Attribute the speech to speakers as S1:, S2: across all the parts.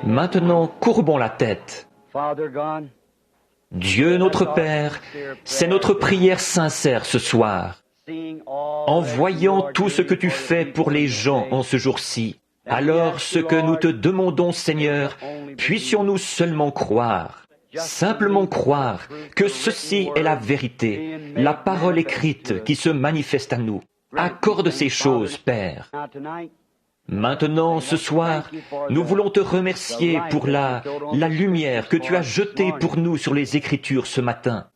S1: Maintenant, courbons la tête. Dieu notre Père, c'est notre prière sincère ce soir. En voyant tout ce que tu fais pour les gens en ce jour-ci, alors ce que nous te demandons, Seigneur, puissions-nous seulement croire, simplement croire que ceci est la vérité, la parole écrite qui se manifeste à nous. Accorde ces choses, Père. Maintenant, ce soir, nous voulons te remercier pour la lumière que tu as jetée pour nous sur les Écritures ce matin.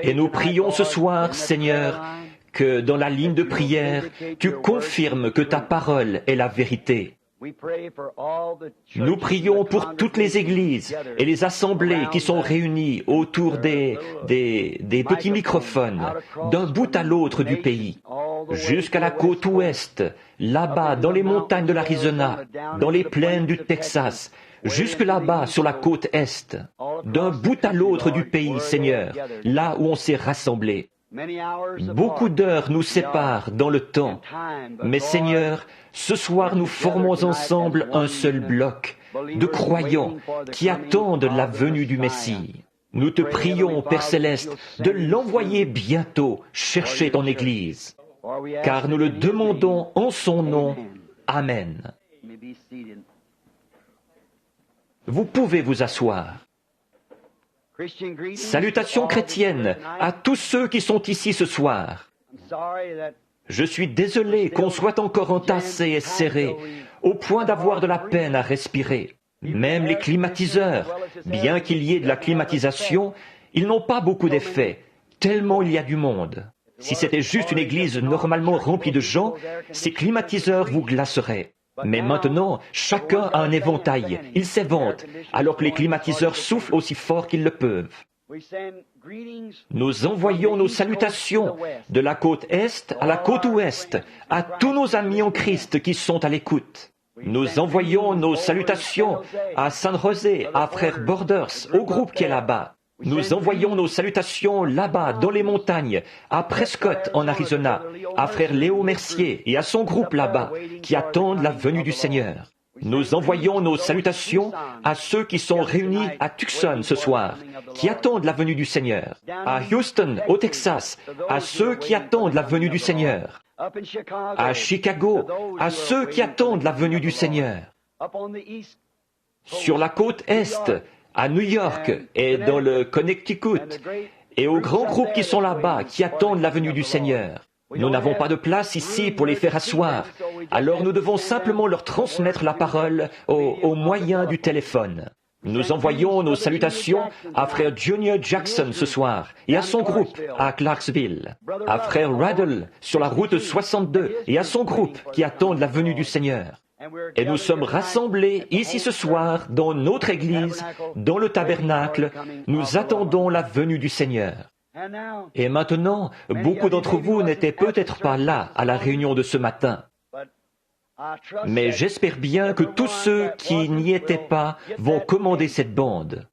S1: Et nous prions ce soir, Seigneur, que dans la ligne de prière, tu confirmes que ta parole est la vérité. Nous prions pour toutes les églises et les assemblées qui sont réunies autour des petits microphones, d'un bout à l'autre du pays, jusqu'à la côte ouest, là-bas dans les montagnes de l'Arizona, dans les plaines du Texas, jusque là-bas sur la côte est, d'un bout à l'autre du pays, Seigneur, là où on s'est rassemblés. Beaucoup d'heures nous séparent dans le temps, mais Seigneur, ce soir nous formons ensemble un seul bloc de croyants qui attendent la venue du Messie. Nous te prions, Père Céleste, de l'envoyer bientôt chercher ton Église, car nous le demandons en son nom. Amen. Vous pouvez vous asseoir. Salutations chrétiennes à tous ceux qui sont ici ce soir. Je suis désolé qu'on soit encore entassés et serrés, au point d'avoir de la peine à respirer. Même les climatiseurs, bien qu'il y ait de la climatisation, ils n'ont pas beaucoup d'effet, tellement il y a du monde. Si c'était juste une église normalement remplie de gens, ces climatiseurs vous glaceraient. Mais maintenant, chacun a un éventail, ils s'éventent, alors que les climatiseurs soufflent aussi fort qu'ils le peuvent. Nous envoyons nos salutations de la côte est à la côte ouest à tous nos amis en Christ qui sont à l'écoute. Nous envoyons nos salutations à San José, à Frère Borders, au groupe qui est là-bas. Nous envoyons nos salutations là-bas, dans les montagnes, à Prescott, en Arizona, à Frère Léo Mercier et à son groupe là-bas, qui attendent la venue du Seigneur. Nous envoyons nos salutations à ceux qui sont réunis à Tucson ce soir, qui attendent la venue du Seigneur. À Houston, au Texas, à ceux qui attendent la venue du Seigneur. À Chicago, à ceux qui attendent la venue du Seigneur. Sur la côte Est, à New York et dans le Connecticut, et aux grands groupes qui sont là-bas, qui attendent la venue du Seigneur. Nous n'avons pas de place ici pour les faire asseoir, alors nous devons simplement leur transmettre la parole au moyen du téléphone. Nous envoyons nos salutations à Frère Junior Jackson ce soir et à son groupe à Clarksville, à Frère Raddle sur la route 62 et à son groupe qui attendent la venue du Seigneur. Et nous sommes rassemblés ici ce soir dans notre église, dans le tabernacle. Nous attendons la venue du Seigneur. Et maintenant, beaucoup d'entre vous n'étaient peut-être pas là à la réunion de ce matin. Mais j'espère bien que tous ceux qui n'y étaient pas vont commander cette bande.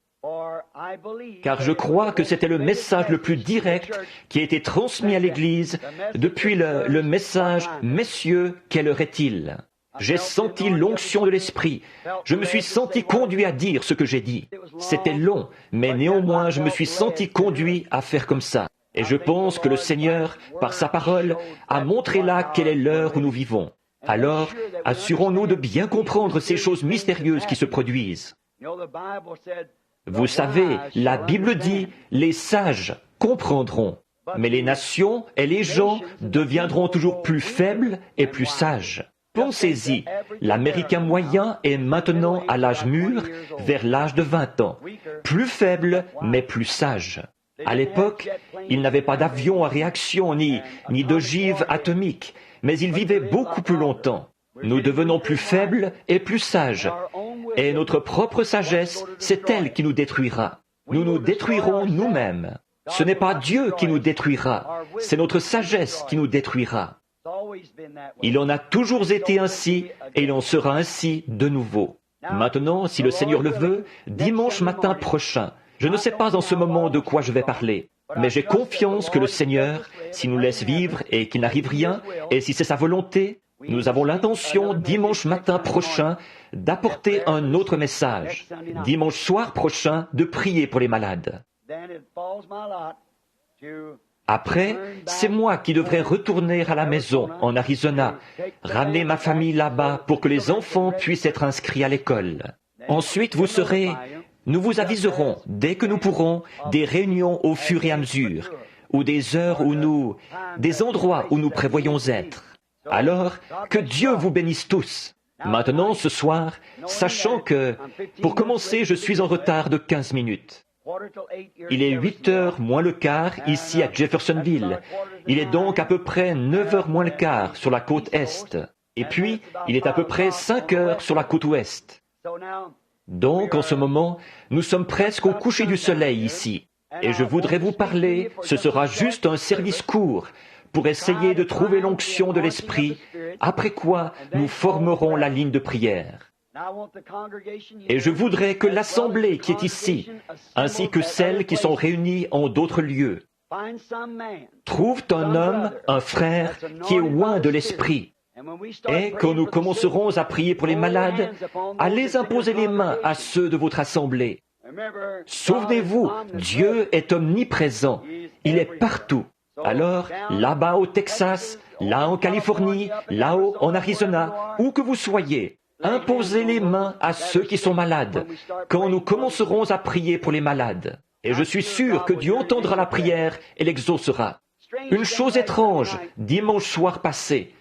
S1: Car je crois que c'était le message le plus direct qui a été transmis à l'Église depuis le message « Messieurs, quelle heure est-il » J'ai senti l'onction de l'Esprit. Je me suis senti conduit à dire ce que j'ai dit. C'était long, mais néanmoins je me suis senti conduit à faire comme ça. Et je pense que le Seigneur, par sa parole, a montré là quelle est l'heure où nous vivons. Alors, assurons-nous de bien comprendre ces choses mystérieuses qui se produisent. Vous savez, la Bible dit, les sages comprendront, mais les nations et les gens deviendront toujours plus faibles et plus sages. Pensez-y, l'Américain moyen est maintenant à l'âge mûr, vers l'âge de 20 ans, plus faible mais plus sage. À l'époque, il n'avait pas d'avion à réaction ni d'ogive atomique, mais il vivait beaucoup plus longtemps. Nous devenons plus faibles et plus sages, et notre propre sagesse, c'est elle qui nous détruira. Nous nous détruirons nous-mêmes. Ce n'est pas Dieu qui nous détruira, c'est notre sagesse qui nous détruira. Il en a toujours été ainsi et il en sera ainsi de nouveau. Maintenant, si le Seigneur le veut, dimanche matin prochain, je ne sais pas en ce moment de quoi je vais parler, mais j'ai confiance que le Seigneur, s'il nous laisse vivre et qu'il n'arrive rien, et si c'est sa volonté, Nous avons l'intention, dimanche matin prochain, d'apporter un autre message. Dimanche soir prochain, de prier pour les malades. Après, c'est moi qui devrais retourner à la maison, en Arizona, ramener ma famille là-bas pour que les enfants puissent être inscrits à l'école. Ensuite, nous vous aviserons, dès que nous pourrons, des réunions au fur et à mesure, ou des heures des endroits où nous prévoyons être. Alors, que Dieu vous bénisse tous. Maintenant, ce soir, sachant que, pour commencer, je suis en retard de 15 minutes. Il est 8h moins le quart ici à Jeffersonville. Il est donc à peu près 9h moins le quart sur la côte Est. Et puis, il est à peu près 5h sur la côte Ouest. Donc, en ce moment, nous sommes presque au coucher du soleil ici. Et je voudrais vous parler, ce sera juste un service court, pour essayer de trouver l'onction de l'Esprit, après quoi nous formerons la ligne de prière. Et je voudrais que l'assemblée qui est ici, ainsi que celles qui sont réunies en d'autres lieux, trouvent un homme, un frère, qui est loin de l'Esprit. Et quand nous commencerons à prier pour les malades, allez imposer les mains à ceux de votre assemblée. Souvenez-vous, Dieu est omniprésent, il est partout. Alors, là-bas au Texas, là en Californie, là-haut en Arizona, où que vous soyez, imposez les mains à ceux qui sont malades, quand nous commencerons à prier pour les malades. Et je suis sûr que Dieu entendra la prière et l'exaucera. Une chose étrange, dimanche soir passé,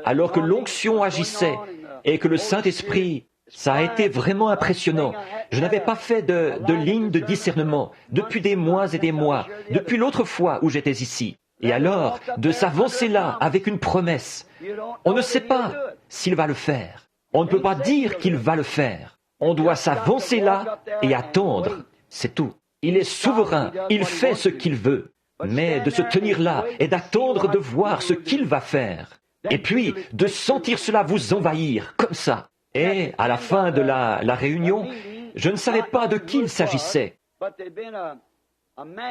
S1: alors que l'onction agissait et que le Saint-Esprit, ça a été vraiment impressionnant. Je n'avais pas fait de ligne de discernement depuis des mois et des mois, depuis l'autre fois où j'étais ici. Et alors, de s'avancer là avec une promesse, on ne sait pas s'il va le faire. On ne peut pas dire qu'il va le faire. On doit s'avancer là et attendre. C'est tout. Il est souverain, il fait ce qu'il veut. Mais de se tenir là et d'attendre de voir ce qu'il va faire. Et puis, de sentir cela vous envahir, comme ça. Et à la fin de la réunion, je ne savais pas de qui il s'agissait.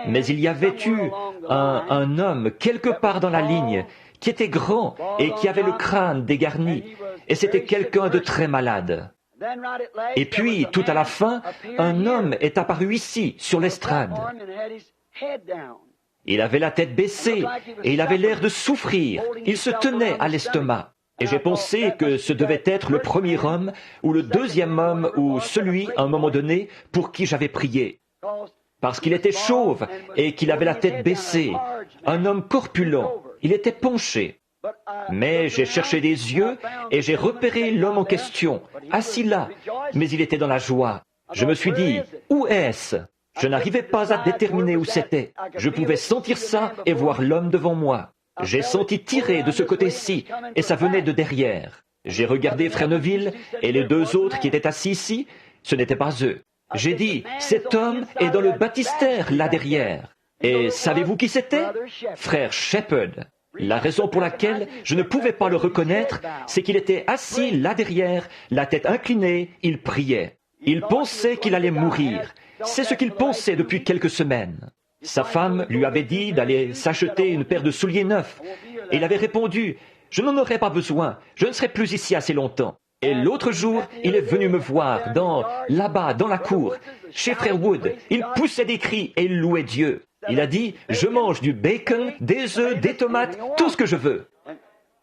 S1: Mais il y avait eu un homme quelque part dans la ligne qui était grand et qui avait le crâne dégarni. Et c'était quelqu'un de très malade. Et puis, tout à la fin, un homme est apparu ici, sur l'estrade. Il avait la tête baissée et il avait l'air de souffrir. Il se tenait à l'estomac. Et j'ai pensé que ce devait être le premier homme ou le deuxième homme ou celui, à un moment donné, pour qui j'avais prié. Parce qu'il était chauve et qu'il avait la tête baissée. Un homme corpulent. Il était penché. Mais j'ai cherché des yeux et j'ai repéré l'homme en question, assis là. Mais il était dans la joie. Je me suis dit, où est-ce ? Je n'arrivais pas à déterminer où c'était. Je pouvais sentir ça et voir l'homme devant moi. J'ai senti tirer de ce côté-ci, et ça venait de derrière. J'ai regardé Frère Neville et les deux autres qui étaient assis ici, ce n'étaient pas eux. J'ai dit, cet homme est dans le baptistère là derrière. Et savez-vous qui c'était ? Frère Shepherd. La raison pour laquelle je ne pouvais pas le reconnaître, c'est qu'il était assis là derrière, la tête inclinée, il priait. Il pensait qu'il allait mourir. C'est ce qu'il pensait depuis quelques semaines. Sa femme lui avait dit d'aller s'acheter une paire de souliers neufs. Et il avait répondu, « Je n'en aurai pas besoin, je ne serai plus ici assez longtemps. » Et l'autre jour, il est venu me voir, là-bas, dans la cour, chez Frère Wood. Il poussait des cris et il louait Dieu. Il a dit, « Je mange du bacon, des œufs, des tomates, tout ce que je veux. »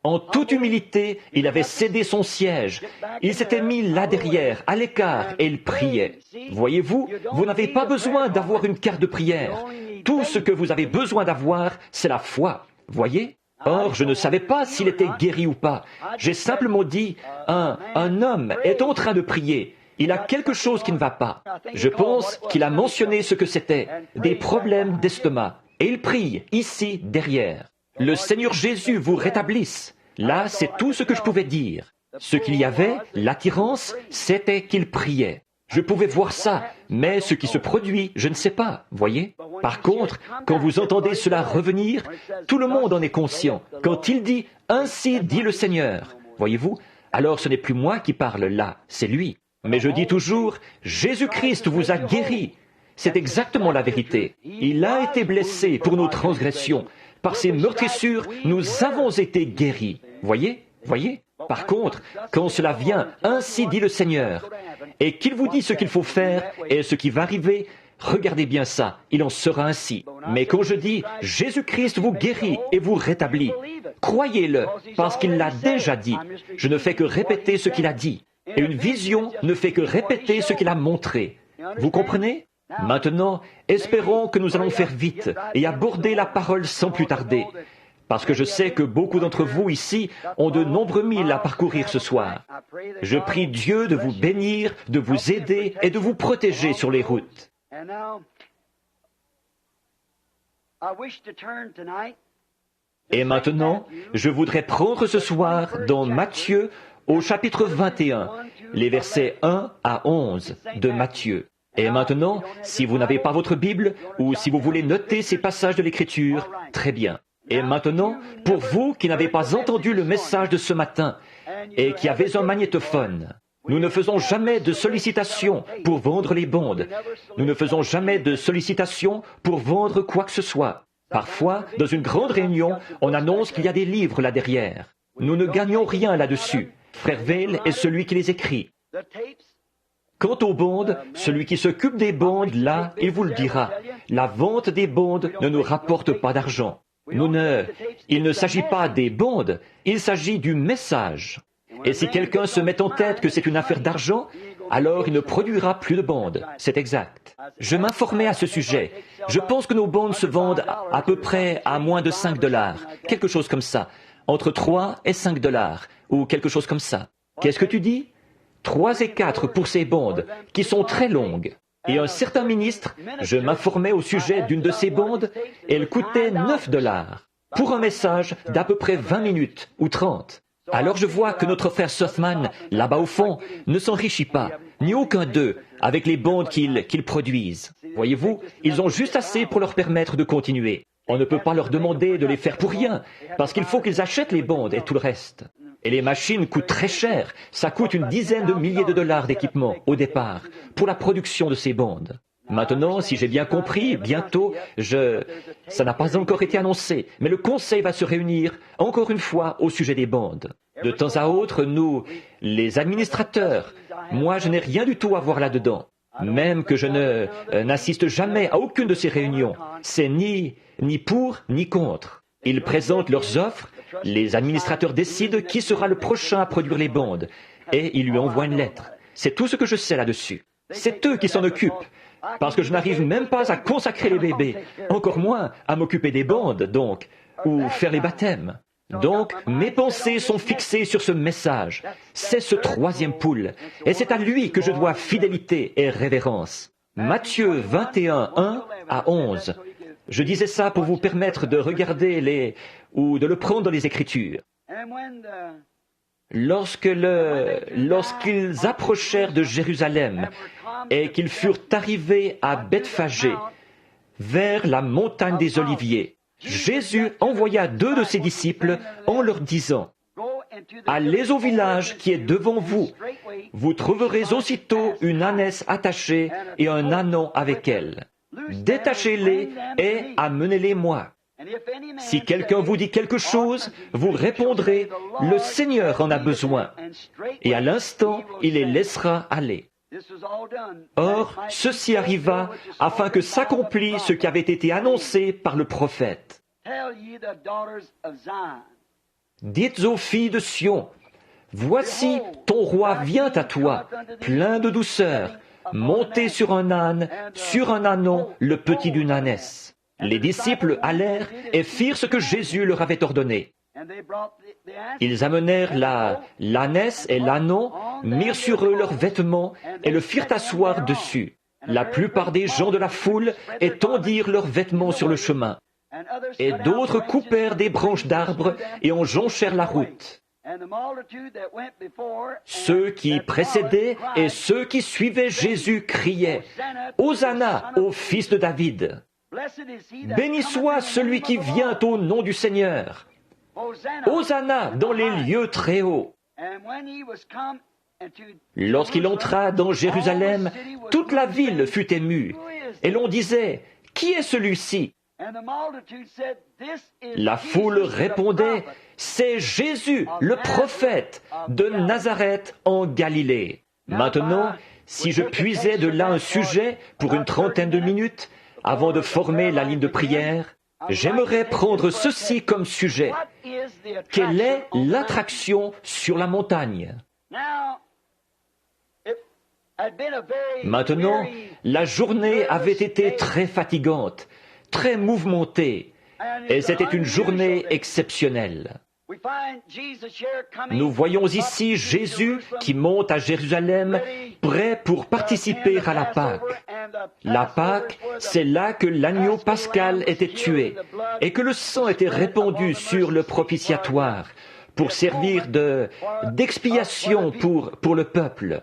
S1: En toute humilité, il avait cédé son siège. Il s'était mis là derrière, à l'écart, et il priait. Voyez-vous, vous n'avez pas besoin d'avoir une carte de prière. Tout ce que vous avez besoin d'avoir, c'est la foi. Voyez ? Or, je ne savais pas s'il était guéri ou pas. J'ai simplement dit, un homme est en train de prier. Il a quelque chose qui ne va pas. Je pense qu'il a mentionné ce que c'était, des problèmes d'estomac. Et il prie, ici, derrière. Le Seigneur Jésus vous rétablisse. Là, c'est tout ce que je pouvais dire. Ce qu'il y avait, l'attirance, c'était qu'il priait. Je pouvais voir ça, mais ce qui se produit, je ne sais pas, voyez ? Par contre, quand vous entendez cela revenir, tout le monde en est conscient. Quand il dit « Ainsi dit le Seigneur », voyez-vous ? Alors ce n'est plus moi qui parle là, c'est lui. Mais je dis toujours « Jésus-Christ vous a guéri ». C'est exactement la vérité. Il a été blessé pour nos transgressions. Par ses meurtrissures, nous avons été guéris. Voyez ? Par contre, quand cela vient, ainsi dit le Seigneur, et qu'il vous dit ce qu'il faut faire et ce qui va arriver, regardez bien ça, il en sera ainsi. Mais quand je dis « Jésus-Christ vous guérit et vous rétablit », croyez-le, parce qu'il l'a déjà dit. Je ne fais que répéter ce qu'il a dit. Et une vision ne fait que répéter ce qu'il a montré. Vous comprenez ? Maintenant, espérons que nous allons faire vite et aborder la parole sans plus tarder. Parce que je sais que beaucoup d'entre vous ici ont de nombreux milles à parcourir ce soir. Je prie Dieu de vous bénir, de vous aider et de vous protéger sur les routes. Et maintenant, je voudrais prendre ce soir dans Matthieu au chapitre 21, les versets 1 à 11 de Matthieu. Et maintenant, si vous n'avez pas votre Bible ou si vous voulez noter ces passages de l'Écriture, très bien. Et maintenant, pour vous qui n'avez pas entendu le message de ce matin et qui avez un magnétophone, nous ne faisons jamais de sollicitations pour vendre les bondes. Nous ne faisons jamais de sollicitations pour vendre quoi que ce soit. Parfois, dans une grande réunion, on annonce qu'il y a des livres là derrière. Nous ne gagnons rien là-dessus. Frère Vail est celui qui les écrit. Quant aux bondes, celui qui s'occupe des bondes, là, il vous le dira. La vente des bondes ne nous rapporte pas d'argent. Il ne s'agit pas des bondes, il s'agit du message. Et si quelqu'un se met en tête que c'est une affaire d'argent, alors il ne produira plus de bondes. C'est exact. Je m'informais à ce sujet. Je pense que nos bondes se vendent à peu près à moins de $5, quelque chose comme ça, entre 3 et $5, ou quelque chose comme ça. Qu'est-ce que tu dis ? 3 et 4 pour ces bondes, qui sont très longues. Et un certain ministre, je m'informais au sujet d'une de ces bondes, et elle coûtait $9, pour un message d'à peu près 20 minutes, ou 30. Alors je vois que notre frère Sothman, là-bas au fond, ne s'enrichit pas, ni aucun d'eux, avec les bondes qu'ils produisent. Voyez-vous, ils ont juste assez pour leur permettre de continuer. On ne peut pas leur demander de les faire pour rien, parce qu'il faut qu'ils achètent les bondes et tout le reste. Et les machines coûtent très cher. Ça coûte une dizaine de milliers de dollars d'équipement, au départ, pour la production de ces bondes. Maintenant, si j'ai bien compris, bientôt, ça n'a pas encore été annoncé, mais le conseil va se réunir, encore une fois, au sujet des bondes. De temps à autre, nous, les administrateurs, moi je n'ai rien du tout à voir là-dedans. Même que je n'assiste jamais à aucune de ces réunions. C'est ni pour, ni contre. Ils présentent leurs offres, les administrateurs décident qui sera le prochain à produire les bondes, et ils lui envoient une lettre. C'est tout ce que je sais là-dessus. C'est eux qui s'en occupent, parce que je n'arrive même pas à consacrer les bébés, encore moins à m'occuper des bondes, donc, ou faire les baptêmes. Donc, mes pensées sont fixées sur ce message. C'est ce troisième poule, et c'est à lui que je dois fidélité et révérence. Matthieu 21, 1 à 11. Je disais ça pour vous permettre de regarder ou de le prendre dans les Écritures. Lorsqu'ils approchèrent de Jérusalem et qu'ils furent arrivés à Bethphagée, vers la montagne des Oliviers, Jésus envoya 2 de ses disciples en leur disant « Allez au village qui est devant vous. Vous trouverez aussitôt une ânesse attachée et un ânon avec elle. Détachez-les et amenez-les-moi. Si quelqu'un vous dit quelque chose, vous répondrez « Le Seigneur en a besoin » et à l'instant, il les laissera aller. Or, ceci arriva afin que s'accomplisse ce qui avait été annoncé par le prophète. Dites aux filles de Sion, voici ton roi vient à toi, plein de douceur, monté sur un âne, sur un ânon, le petit d'une ânesse. Les disciples allèrent et firent ce que Jésus leur avait ordonné. Ils amenèrent l'ânesse et l'ânon, mirent sur eux leurs vêtements et le firent asseoir dessus. La plupart des gens de la foule étendirent leurs vêtements sur le chemin. Et d'autres coupèrent des branches d'arbres et en jonchèrent la route. Ceux qui précédaient et ceux qui suivaient Jésus criaient « Hosanna au fils de David !» Béni soit celui qui vient au nom du Seigneur. Hosanna dans les lieux très hauts. Lorsqu'il entra dans Jérusalem, toute la ville fut émue. Et l'on disait, qui est celui-ci? La foule répondait, « C'est Jésus, le prophète de Nazareth en Galilée. » Maintenant, si je puisais de là un sujet pour une trentaine de minutes, avant de former la ligne de prière, j'aimerais prendre ceci comme sujet. Quelle est l'attraction sur la montagne? Maintenant, la journée avait été très fatigante, très mouvementée, et c'était une journée exceptionnelle. Nous voyons ici Jésus qui monte à Jérusalem, prêt pour participer à la Pâque. La Pâque, c'est là que l'agneau pascal était tué et que le sang était répandu sur le propitiatoire pour servir d'expiation pour le peuple.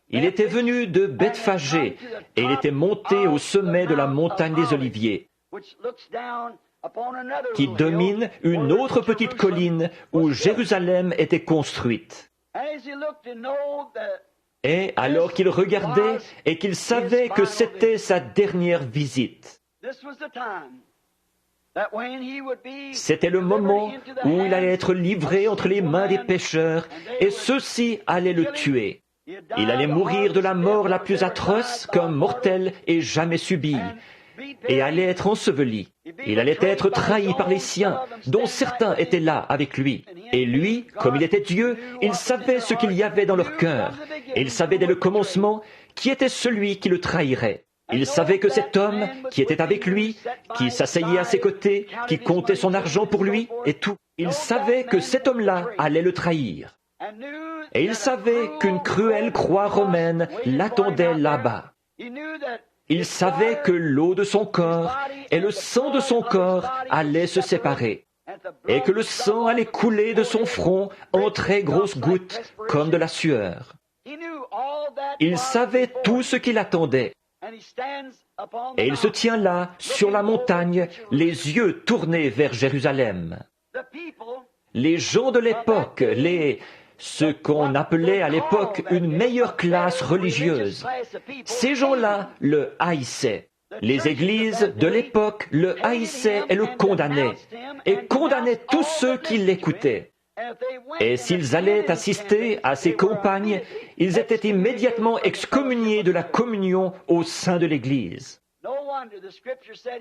S1: Il était venu de Bethphagée et il était monté au sommet de la montagne des Oliviers, qui domine une autre petite colline où Jérusalem était construite. Et alors qu'il regardait et qu'il savait que c'était sa dernière visite, c'était le moment où il allait être livré entre les mains des pécheurs et ceux-ci allaient le tuer. Il allait mourir de la mort la plus atroce qu'un mortel ait jamais subie et allait être enseveli. Il allait être trahi par les siens, dont certains étaient là avec lui. Et lui, comme il était Dieu, il savait ce qu'il y avait dans leur cœur. Et il savait dès le commencement qui était celui qui le trahirait. Il savait que cet homme qui était avec lui, qui s'asseyait à ses côtés, qui comptait son argent pour lui et tout, il savait que cet homme-là allait le trahir. Et il savait qu'une cruelle croix romaine l'attendait là-bas. Il savait que l'eau de son corps et le sang de son corps allaient se séparer, et que le sang allait couler de son front en très grosses gouttes, comme de la sueur. Il savait tout ce qui l'attendait. Et il se tient là, sur la montagne, les yeux tournés vers Jérusalem. Les gens de l'époque, ce qu'on appelait à l'époque une meilleure classe religieuse, ces gens-là le haïssaient. Les églises de l'époque le haïssaient et le condamnaient, et condamnaient tous ceux qui l'écoutaient. Et s'ils allaient assister à ces campagnes, ils étaient immédiatement excommuniés de la communion au sein de l'Église.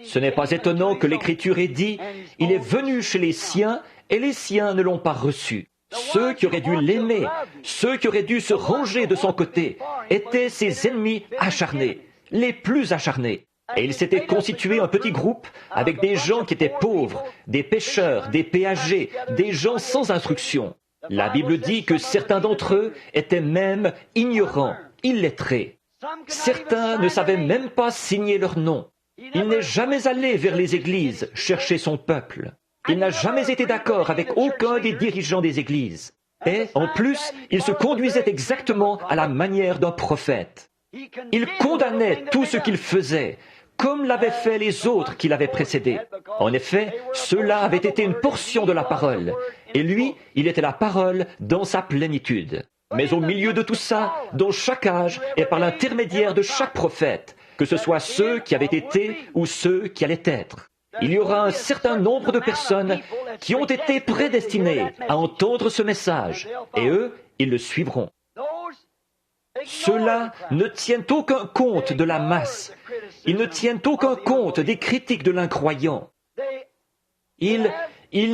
S1: Ce n'est pas étonnant que l'Écriture ait dit « Il est venu chez les siens, et les siens ne l'ont pas reçu ». Ceux qui auraient dû l'aimer, ceux qui auraient dû se ranger de son côté, étaient ses ennemis acharnés, les plus acharnés. Et il s'était constitué un petit groupe avec des gens qui étaient pauvres, des pécheurs, des péagers, des gens sans instruction. La Bible dit que certains d'entre eux étaient même ignorants, illettrés. Certains ne savaient même pas signer leur nom. Il n'est jamais allé vers les églises chercher son peuple. Il n'a jamais été d'accord avec aucun des dirigeants des églises. Et, en plus, il se conduisait exactement à la manière d'un prophète. Il condamnait tout ce qu'il faisait, comme l'avaient fait les autres qui l'avaient précédé. En effet, ceux-là avaient été une portion de la parole, et lui, il était la parole dans sa plénitude. Mais au milieu de tout ça, dans chaque âge et par l'intermédiaire de chaque prophète, que ce soit ceux qui avaient été ou ceux qui allaient être, il y aura un certain nombre de personnes qui ont été prédestinées à entendre ce message, et eux, ils le suivront. Ceux-là ne tiennent aucun compte de la masse. Ils ne tiennent aucun compte des critiques de l'incroyant. Ils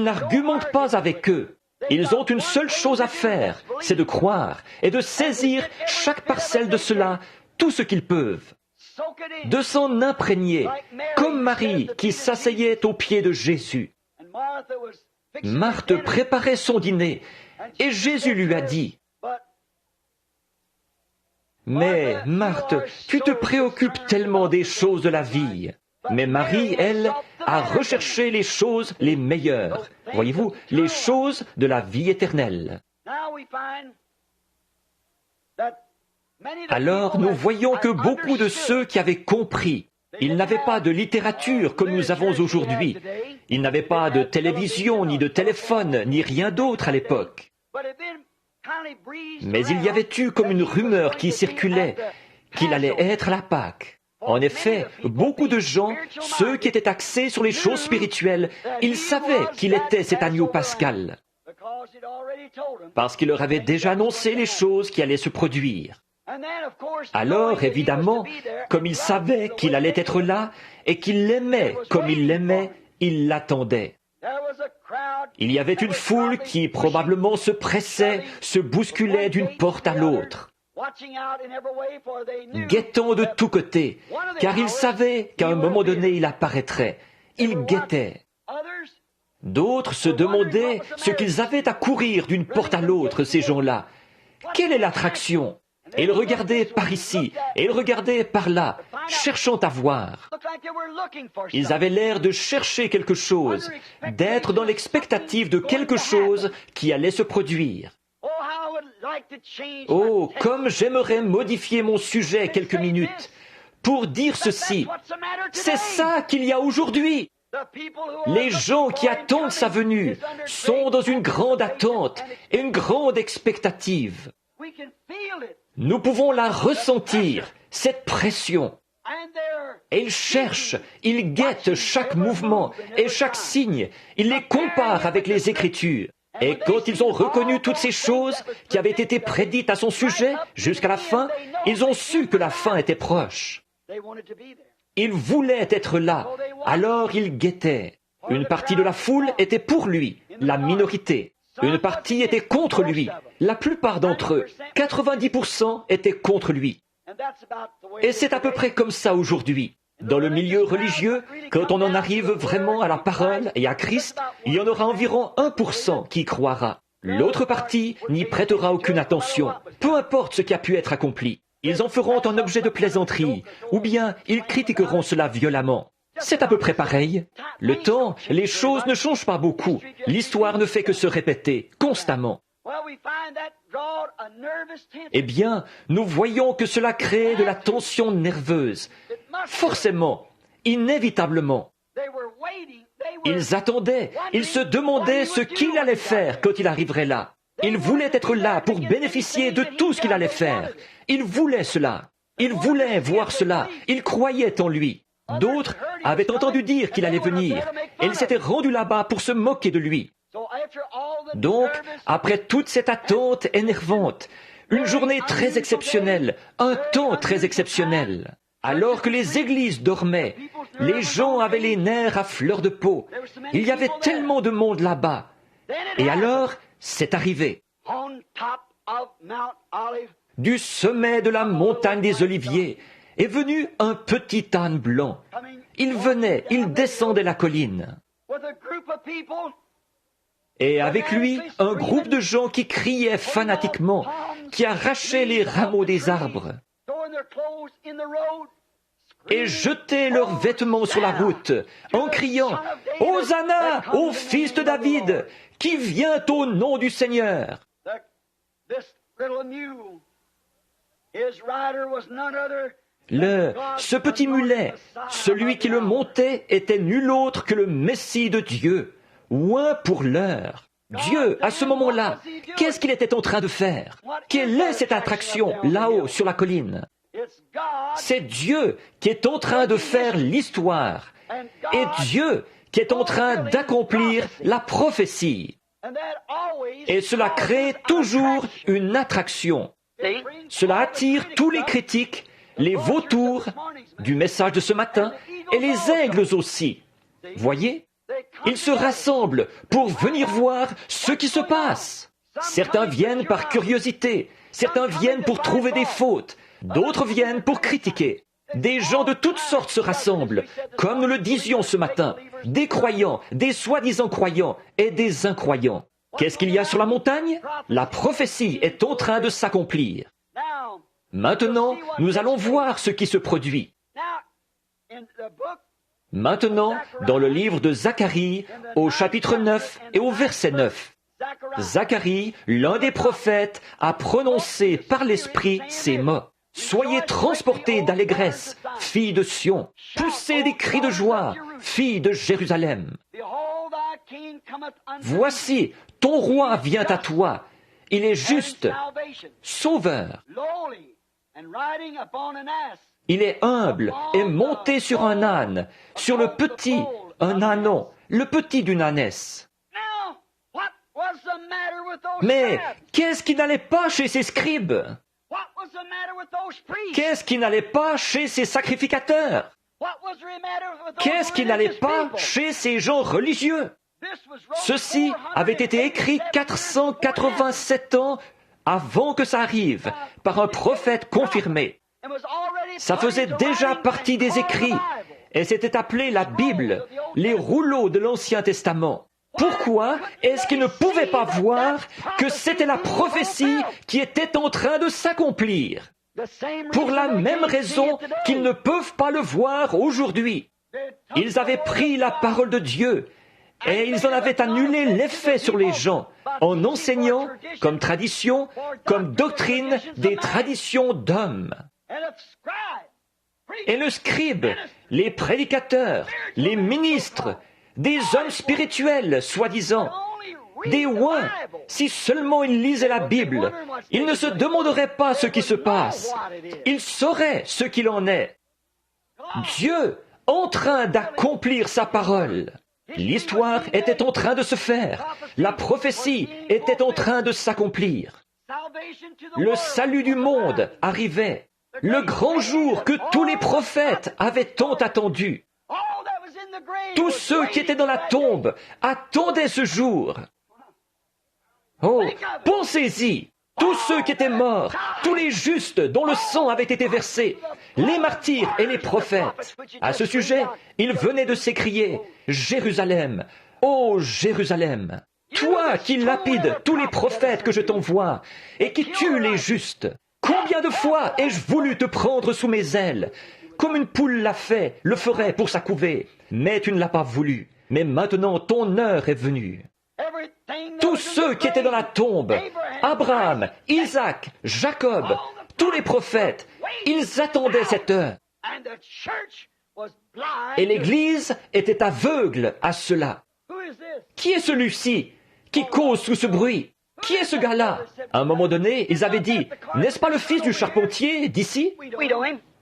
S1: n'argumentent pas avec eux. Ils ont une seule chose à faire, c'est de croire et de saisir chaque parcelle de cela, tout ce qu'ils peuvent. De s'en imprégner, comme Marie qui s'asseyait aux pieds de Jésus. Marthe préparait son dîner, et Jésus lui a dit, « Mais Marthe, tu te préoccupes tellement des choses de la vie. » Mais Marie, elle, a recherché les choses les meilleures. Voyez-vous, les choses de la vie éternelle. Alors, nous voyons que beaucoup de ceux qui avaient compris, ils n'avaient pas de littérature comme nous avons aujourd'hui. Ils n'avaient pas de télévision, ni de téléphone, ni rien d'autre à l'époque. Mais il y avait eu comme une rumeur qui circulait qu'il allait être la Pâque. En effet, beaucoup de gens, ceux qui étaient axés sur les choses spirituelles, ils savaient qu'il était cet agneau pascal, parce qu'il leur avait déjà annoncé les choses qui allaient se produire. Alors, évidemment, comme il savait qu'il allait être là et qu'il l'aimait comme il l'aimait, il l'attendait. Il y avait une foule qui probablement se pressait, se bousculait d'une porte à l'autre, guettant de tous côtés, car il savait qu'à un moment donné il apparaîtrait. Il guettait. D'autres se demandaient ce qu'ils avaient à courir d'une porte à l'autre, ces gens-là. Quelle est l'attraction? Et ils regardaient par ici, et ils regardaient par là, cherchant à voir. Ils avaient l'air de chercher quelque chose, d'être dans l'expectative de quelque chose qui allait se produire. Oh, comme j'aimerais modifier mon sujet quelques minutes pour dire ceci. C'est ça qu'il y a aujourd'hui. Les gens qui attendent sa venue sont dans une grande attente et une grande expectative. Nous pouvons la ressentir, cette pression. Et ils cherchent, ils guettent chaque mouvement et chaque signe. Ils les comparent avec les Écritures. Et quand ils ont reconnu toutes ces choses qui avaient été prédites à son sujet jusqu'à la fin, ils ont su que la fin était proche. Ils voulaient être là, alors ils guettaient. Une partie de la foule était pour lui, la minorité. Une partie était contre lui. La plupart d'entre eux, 90%, étaient contre lui. Et c'est à peu près comme ça aujourd'hui. Dans le milieu religieux, quand on en arrive vraiment à la parole et à Christ, il y en aura environ 1% qui y croira. L'autre partie n'y prêtera aucune attention, peu importe ce qui a pu être accompli. Ils en feront un objet de plaisanterie, ou bien ils critiqueront cela violemment. C'est à peu près pareil. Le temps, les choses ne changent pas beaucoup. L'histoire ne fait que se répéter constamment. Eh bien, nous voyons que cela crée de la tension nerveuse. Forcément, inévitablement. Ils attendaient, ils se demandaient ce qu'il allait faire quand il arriverait là. Ils voulaient être là pour bénéficier de tout ce qu'il allait faire. Ils voulaient cela. Ils voulaient voir cela. Ils croyaient en lui. D'autres avaient entendu dire qu'il allait venir, et ils s'étaient rendus là-bas pour se moquer de lui. Donc, après toute cette attente énervante, une journée très exceptionnelle, un temps très exceptionnel, alors que les églises dormaient, les gens avaient les nerfs à fleur de peau, il y avait tellement de monde là-bas. Et alors, c'est arrivé. Du sommet de la montagne des Oliviers est venu un petit âne blanc. Il venait, il descendait la colline. Et avec lui, un groupe de gens qui criaient fanatiquement, qui arrachaient les rameaux des arbres et jetaient leurs vêtements sur la route en criant « Hosanna au fils de David, qui vient au nom du Seigneur !» Ce petit mulet, celui qui le montait, était nul autre que le Messie de Dieu, oint pour l'heure. Dieu, à ce moment-là, qu'est-ce qu'il était en train de faire? Quelle est cette attraction là-haut sur la colline? C'est Dieu qui est en train de faire l'histoire, et Dieu qui est en train d'accomplir la prophétie. Et cela crée toujours une attraction. Cela attire tous les critiques, les vautours du message de ce matin, et les aigles aussi. Voyez? Ils se rassemblent pour venir voir ce qui se passe. Certains viennent par curiosité, certains viennent pour trouver des fautes, d'autres viennent pour critiquer. Des gens de toutes sortes se rassemblent, comme nous le disions ce matin, des croyants, des soi-disant croyants et des incroyants. Qu'est-ce qu'il y a sur la montagne? La prophétie est en train de s'accomplir. Maintenant, nous allons voir ce qui se produit. Maintenant, dans le livre de Zacharie, au chapitre 9 et au verset 9, Zacharie, l'un des prophètes, a prononcé par l'Esprit ces mots. « Soyez transportés d'allégresse, filles de Sion, poussez des cris de joie, filles de Jérusalem. Voici, ton roi vient à toi, il est juste, sauveur. Il est humble et monté sur un âne, sur le petit, un ânon, le petit d'une ânesse. Mais qu'est-ce qui n'allait pas chez ces scribes? Qu'est-ce qui n'allait pas chez ces sacrificateurs? Qu'est-ce qui n'allait pas chez ces gens religieux? Ceci avait été écrit 487 ans avant que ça arrive, par un prophète confirmé. Ça faisait déjà partie des écrits, et c'était appelé la Bible, les rouleaux de l'Ancien Testament. Pourquoi est-ce qu'ils ne pouvaient pas voir que c'était la prophétie qui était en train de s'accomplir? Pour la même raison qu'ils ne peuvent pas le voir aujourd'hui. Ils avaient pris la parole de Dieu et ils en avaient annulé l'effet sur les gens en enseignant comme tradition, comme doctrine des traditions d'hommes. Et le scribe, les prédicateurs, les ministres, des hommes spirituels, soi-disant, des oins, si seulement ils lisaient la Bible, ils ne se demanderaient pas ce qui se passe. Ils sauraient ce qu'il en est. Dieu, en train d'accomplir sa parole. L'histoire était en train de se faire. La prophétie était en train de s'accomplir. Le salut du monde arrivait. Le grand jour que tous les prophètes avaient tant attendu. Tous ceux qui étaient dans la tombe attendaient ce jour. Oh, pensez-y, tous ceux qui étaient morts, tous les justes dont le sang avait été versé, les martyrs et les prophètes. À ce sujet, ils venaient de s'écrier, « Jérusalem, ô Jérusalem, toi qui lapides tous les prophètes que je t'envoie et qui tues les justes, combien de fois ai-je voulu te prendre sous mes ailes, comme une poule l'a fait, le ferait pour sa couvée, mais tu ne l'as pas voulu. Mais maintenant ton heure est venue. » Tous ceux qui étaient dans la tombe, Abraham, Isaac, Jacob, tous les prophètes, ils attendaient cette heure. Et l'Église était aveugle à cela. Qui est celui-ci qui cause tout ce bruit? Qui est ce gars-là? À un moment donné, ils avaient dit, n'est-ce pas le fils du charpentier d'ici?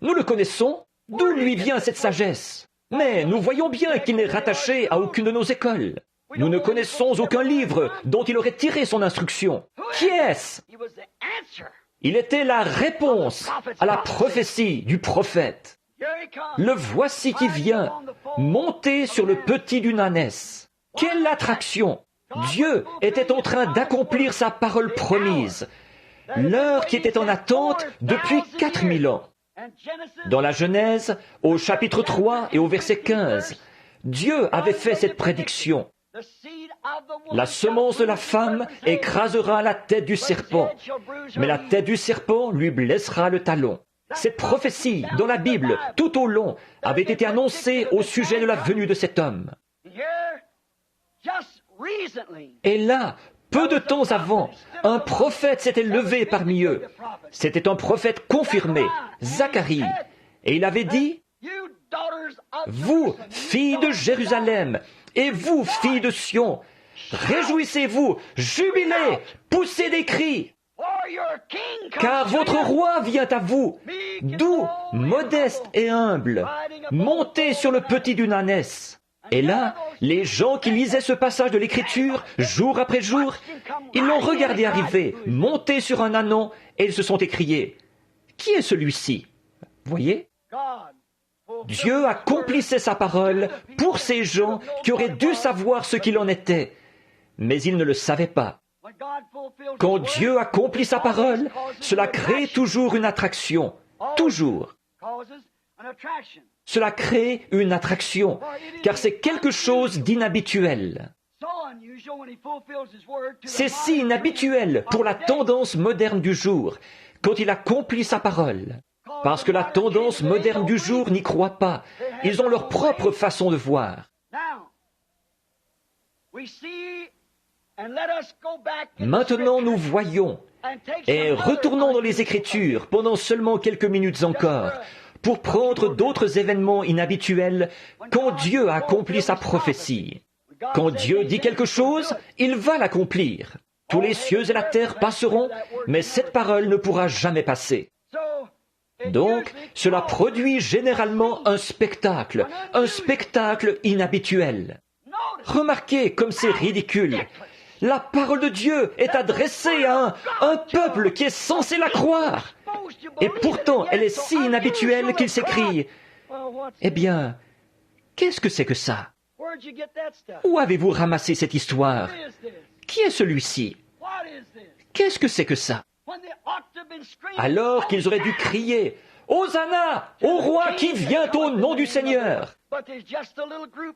S1: Nous le connaissons. D'où lui vient cette sagesse? Mais nous voyons bien qu'il n'est rattaché à aucune de nos écoles. Nous ne connaissons aucun livre dont il aurait tiré son instruction. Qui est-ce? Il était la réponse à la prophétie du prophète. Le voici qui vient, monté sur le petit d'une ânesse. Quelle attraction! Dieu était en train d'accomplir sa parole promise, l'heure qui était en attente depuis 4000 ans. Dans la Genèse, au chapitre 3 et au verset 15, Dieu avait fait cette prédiction. La semence de la femme écrasera la tête du serpent, mais la tête du serpent lui blessera le talon. Cette prophétie, dans la Bible, tout au long, avait été annoncée au sujet de la venue de cet homme. Et là, peu de temps avant, un prophète s'était levé parmi eux. C'était un prophète confirmé, Zacharie. Et il avait dit, « Vous, filles de Jérusalem, et vous, filles de Sion, réjouissez-vous, jubilez, poussez des cris, car votre roi vient à vous, doux, modeste et humble, monté sur le petit d'une ânesse. » Et là, les gens qui lisaient ce passage de l'Écriture, jour après jour, ils l'ont regardé arriver, monté sur un ânon, et ils se sont écriés, « Qui est celui-ci » Voyez, Dieu accomplissait sa parole pour ces gens qui auraient dû savoir ce qu'il en était, mais ils ne le savaient pas. Quand Dieu accomplit sa parole, cela crée toujours une attraction, toujours. Cela crée une attraction, car c'est quelque chose d'inhabituel. C'est si inhabituel pour la tendance moderne du jour, quand il accomplit sa parole. Parce que la tendance moderne du jour n'y croit pas. Ils ont leur propre façon de voir. Maintenant, nous voyons et retournons dans les Écritures pendant seulement quelques minutes encore pour prendre d'autres événements inhabituels quand Dieu a accompli sa prophétie. Quand Dieu dit quelque chose, il va l'accomplir. Tous les cieux et la terre passeront, mais cette parole ne pourra jamais passer. Donc, cela produit généralement un spectacle inhabituel. Remarquez comme c'est ridicule. La parole de Dieu est adressée à un peuple qui est censé la croire. Et pourtant, elle est si inhabituelle qu'il s'écrie, « Eh bien, qu'est-ce que c'est que ça? Où avez-vous ramassé cette histoire? Qui est celui-ci? Qu'est-ce que c'est que ça? » Alors qu'ils auraient dû crier, « Hosanna au roi qui vient au nom du Seigneur !»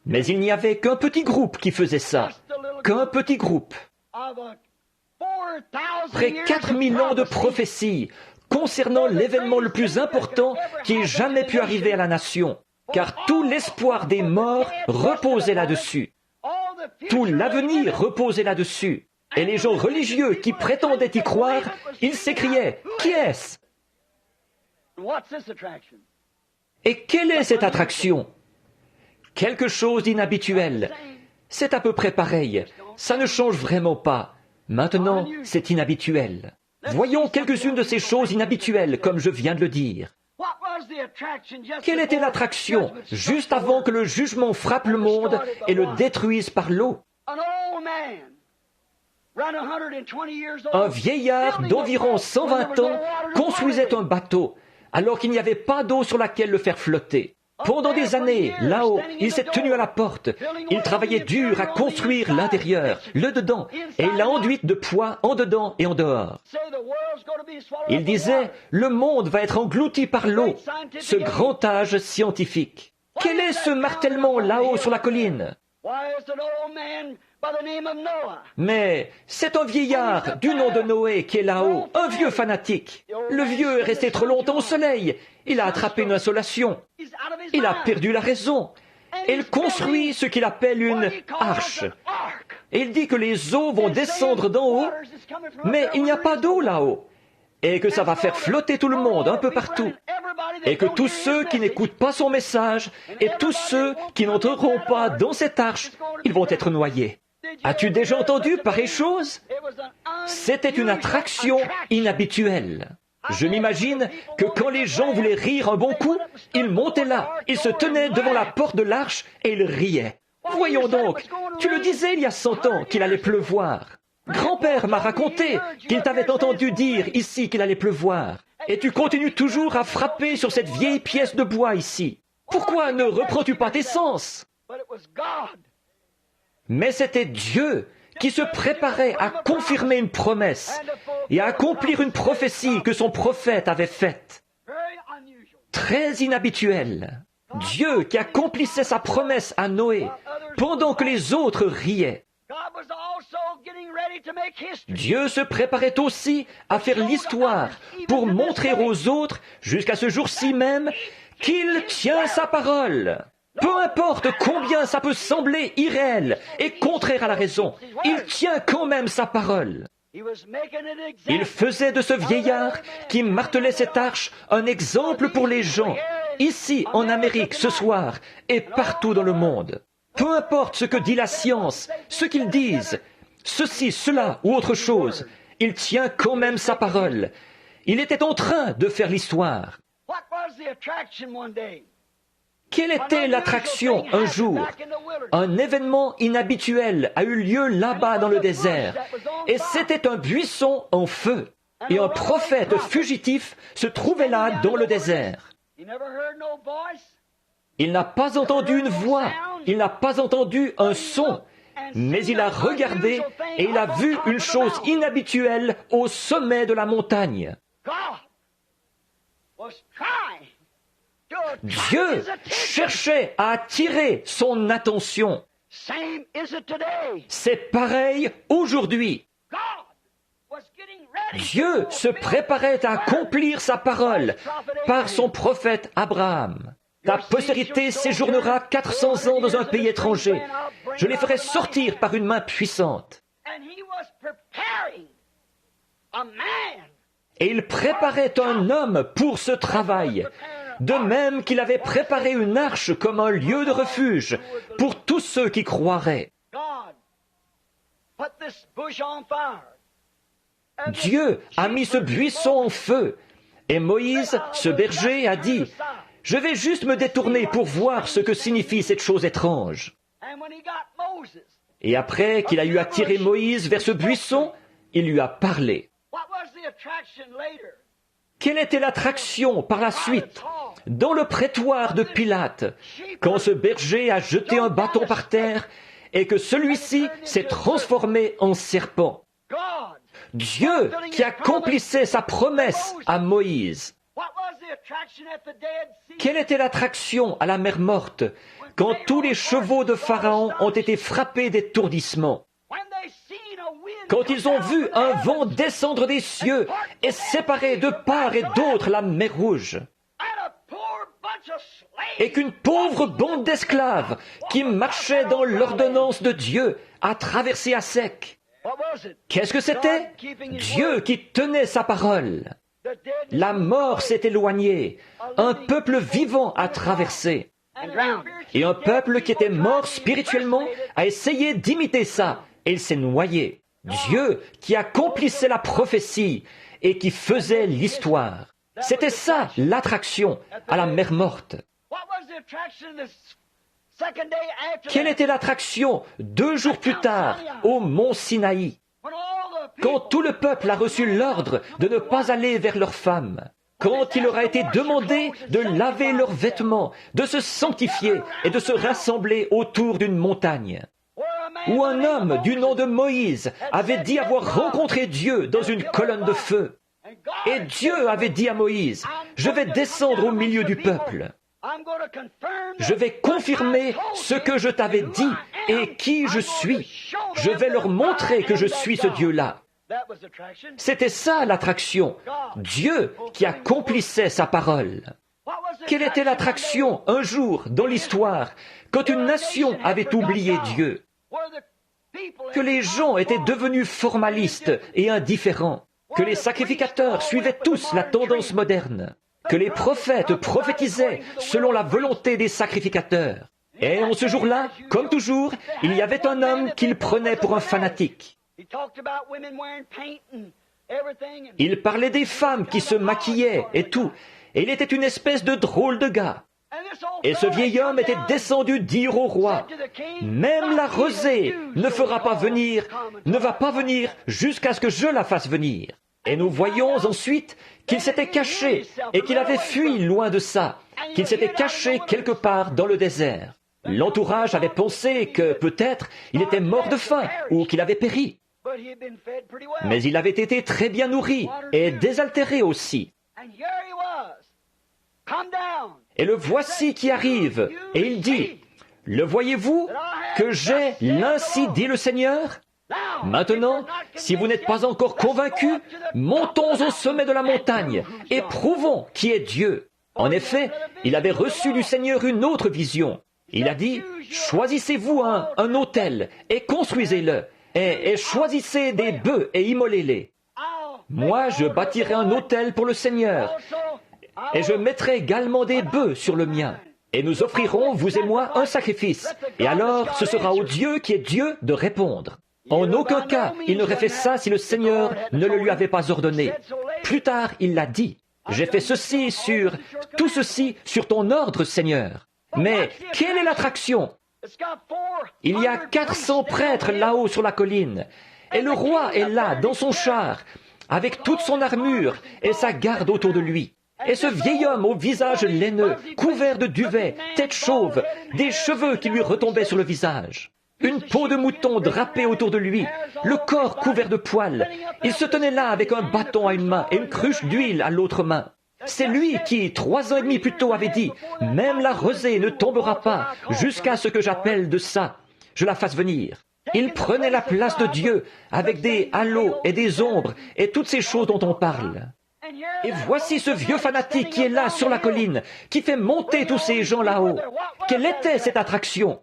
S1: Mais il n'y avait qu'un petit groupe qui faisait ça, qu'un petit groupe. Après 4000 ans de prophétie concernant l'événement le plus important qui ait jamais pu arriver à la nation, car tout l'espoir des morts reposait là-dessus. Tout l'avenir reposait là-dessus. Et les gens religieux qui prétendaient y croire, ils s'écriaient, « Qui est-ce » Et quelle est cette attraction? Quelque chose d'inhabituel. C'est à peu près pareil. Ça ne change vraiment pas. Maintenant, c'est inhabituel. Voyons quelques-unes de ces choses inhabituelles, comme je viens de le dire. Quelle était l'attraction juste avant que le jugement frappe le monde et le détruise par l'eau? Un vieillard d'environ 120 ans construisait un bateau, alors qu'il n'y avait pas d'eau sur laquelle le faire flotter. Pendant des années, là-haut, il s'est tenu à la porte. Il travaillait dur à construire l'intérieur, le dedans, et il l'a enduite de poids en dedans et en dehors. Il disait, le monde va être englouti par l'eau, ce grand âge scientifique. Quel est ce martèlement là-haut sur la colline? Mais c'est un vieillard du nom de Noé qui est là-haut, un vieux fanatique. Le vieux est resté trop longtemps au soleil. Il a attrapé une insolation. Il a perdu la raison. Et il construit ce qu'il appelle une arche. Et il dit que les eaux vont descendre d'en haut, mais il n'y a pas d'eau là-haut. Et que ça va faire flotter tout le monde un peu partout. Et que tous ceux qui n'écoutent pas son message et tous ceux qui n'entreront pas dans cette arche, ils vont être noyés. As-tu déjà entendu pareille chose? C'était une attraction inhabituelle. Je m'imagine que quand les gens voulaient rire un bon coup, ils montaient là, ils se tenaient devant la porte de l'arche et ils riaient. Voyons donc, tu le disais il y a 100 ans qu'il allait pleuvoir. Grand-père m'a raconté qu'il t'avait entendu dire ici qu'il allait pleuvoir. Et tu continues toujours à frapper sur cette vieille pièce de bois ici. Pourquoi ne reprends-tu pas tes sens? Mais c'était Dieu qui se préparait à confirmer une promesse et à accomplir une prophétie que son prophète avait faite. Très inhabituel. Dieu qui accomplissait sa promesse à Noé pendant que les autres riaient. Dieu se préparait aussi à faire l'histoire pour montrer aux autres, jusqu'à ce jour-ci même, qu'il tient sa parole. Peu importe combien ça peut sembler irréel et contraire à la raison, il tient quand même sa parole. Il faisait de ce vieillard qui martelait cette arche un exemple pour les gens, ici en Amérique ce soir et partout dans le monde. Peu importe ce que dit la science, ce qu'ils disent, ceci, cela ou autre chose, il tient quand même sa parole. Il était en train de faire l'histoire. Quelle était l'attraction un jour? Un événement inhabituel a eu lieu là-bas dans le désert, et c'était un buisson en feu. Et un prophète fugitif se trouvait là dans le désert. Il n'a pas entendu une voix, il n'a pas entendu un son, mais il a regardé et il a vu une chose inhabituelle au sommet de la montagne. Dieu cherchait à attirer son attention. C'est pareil aujourd'hui. Dieu se préparait à accomplir sa parole par son prophète Abraham. Ta postérité séjournera 400 ans dans un pays étranger. Je les ferai sortir par une main puissante. Et il préparait un homme pour ce travail, de même qu'il avait préparé une arche comme un lieu de refuge pour tous ceux qui croiraient. Dieu a mis ce buisson en feu, Et Moïse, ce berger, a dit, « Je vais juste me détourner pour voir ce que signifie cette chose étrange. » Et après qu'il a eu attiré Moïse vers ce buisson, il lui a parlé. Quelle était l'attraction par la suite, dans le prétoire de Pilate, quand ce berger a jeté un bâton par terre et que celui-ci s'est transformé en serpent? Dieu qui accomplissait sa promesse à Moïse. Quelle était l'attraction à la mer Morte quand tous les chevaux de Pharaon ont été frappés d'étourdissement? Quand ils ont vu un vent descendre des cieux et séparer de part et d'autre la mer Rouge, et qu'une pauvre bande d'esclaves qui marchait dans l'ordonnance de Dieu a traversé à sec. Qu'est-ce que c'était? Dieu qui tenait sa parole. La mort s'est éloignée, un peuple vivant a traversé. Et un peuple qui était mort spirituellement a essayé d'imiter ça, et il s'est noyé. Dieu qui accomplissait la prophétie et qui faisait l'histoire. C'était ça l'attraction à la mer Morte. Quelle était l'attraction 2 jours plus tard au mont Sinaï, quand tout le peuple a reçu l'ordre de ne pas aller vers leurs femmes, quand il leur a été demandé de laver leurs vêtements, de se sanctifier et de se rassembler autour d'une montagne, où un homme du nom de Moïse avait dit avoir rencontré Dieu dans une colonne de feu. Et Dieu avait dit à Moïse, « Je vais descendre au milieu du peuple. Je vais confirmer ce que je t'avais dit et qui je suis. Je vais leur montrer que je suis ce Dieu-là. » C'était ça l'attraction, Dieu qui accomplissait sa parole. Quelle était l'attraction un jour dans l'histoire quand une nation avait oublié Dieu? Que les gens étaient devenus formalistes et indifférents, que les sacrificateurs suivaient tous la tendance moderne, que les prophètes prophétisaient selon la volonté des sacrificateurs. Et en ce jour-là, comme toujours, il y avait un homme qu'il prenait pour un fanatique. Il parlait des femmes qui se maquillaient et tout, et il était une espèce de drôle de gars. Et ce vieil homme était descendu dire au roi, « Même la rosée ne va pas venir jusqu'à ce que je la fasse venir. » Et nous voyons ensuite qu'il s'était caché et qu'il avait fui loin de ça, qu'il s'était caché quelque part dans le désert. L'entourage avait pensé que peut-être il était mort de faim ou qu'il avait péri. Mais il avait été très bien nourri et désaltéré aussi. Et le voici qui arrive, et il dit, « Le voyez-vous que j'ai l'ainsi dit le Seigneur? Maintenant, si vous n'êtes pas encore convaincus, montons au sommet de la montagne et prouvons qui est Dieu. » En effet, il avait reçu du Seigneur une autre vision. Il a dit, « Choisissez-vous un autel et construisez-le, et choisissez des bœufs et immolez-les. Moi, je bâtirai un autel pour le Seigneur, et je mettrai également des bœufs sur le mien. Et nous offrirons, vous et moi, un sacrifice. Et alors, ce sera au Dieu qui est Dieu de répondre. » En aucun cas, il n'aurait fait ça si le Seigneur ne le lui avait pas ordonné. Plus tard, il l'a dit. « J'ai fait tout ceci sur ton ordre, Seigneur. » Mais quelle est l'attraction? Il y a 400 prêtres là-haut sur la colline, et le roi est là, dans son char, avec toute son armure et sa garde autour de lui. Et ce vieil homme au visage laineux, couvert de duvet, tête chauve, des cheveux qui lui retombaient sur le visage, une peau de mouton drapée autour de lui, le corps couvert de poils. Il se tenait là avec un bâton à une main et une cruche d'huile à l'autre main. C'est lui qui, 3 ans et demi plus tôt, avait dit « Même la rosée ne tombera pas jusqu'à ce que j'appelle de ça, je la fasse venir. » Il prenait la place de Dieu avec des halos et des ombres et toutes ces choses dont on parle. Et voici ce vieux fanatique qui est là sur la colline, qui fait monter tous ces gens là-haut. Quelle était cette attraction?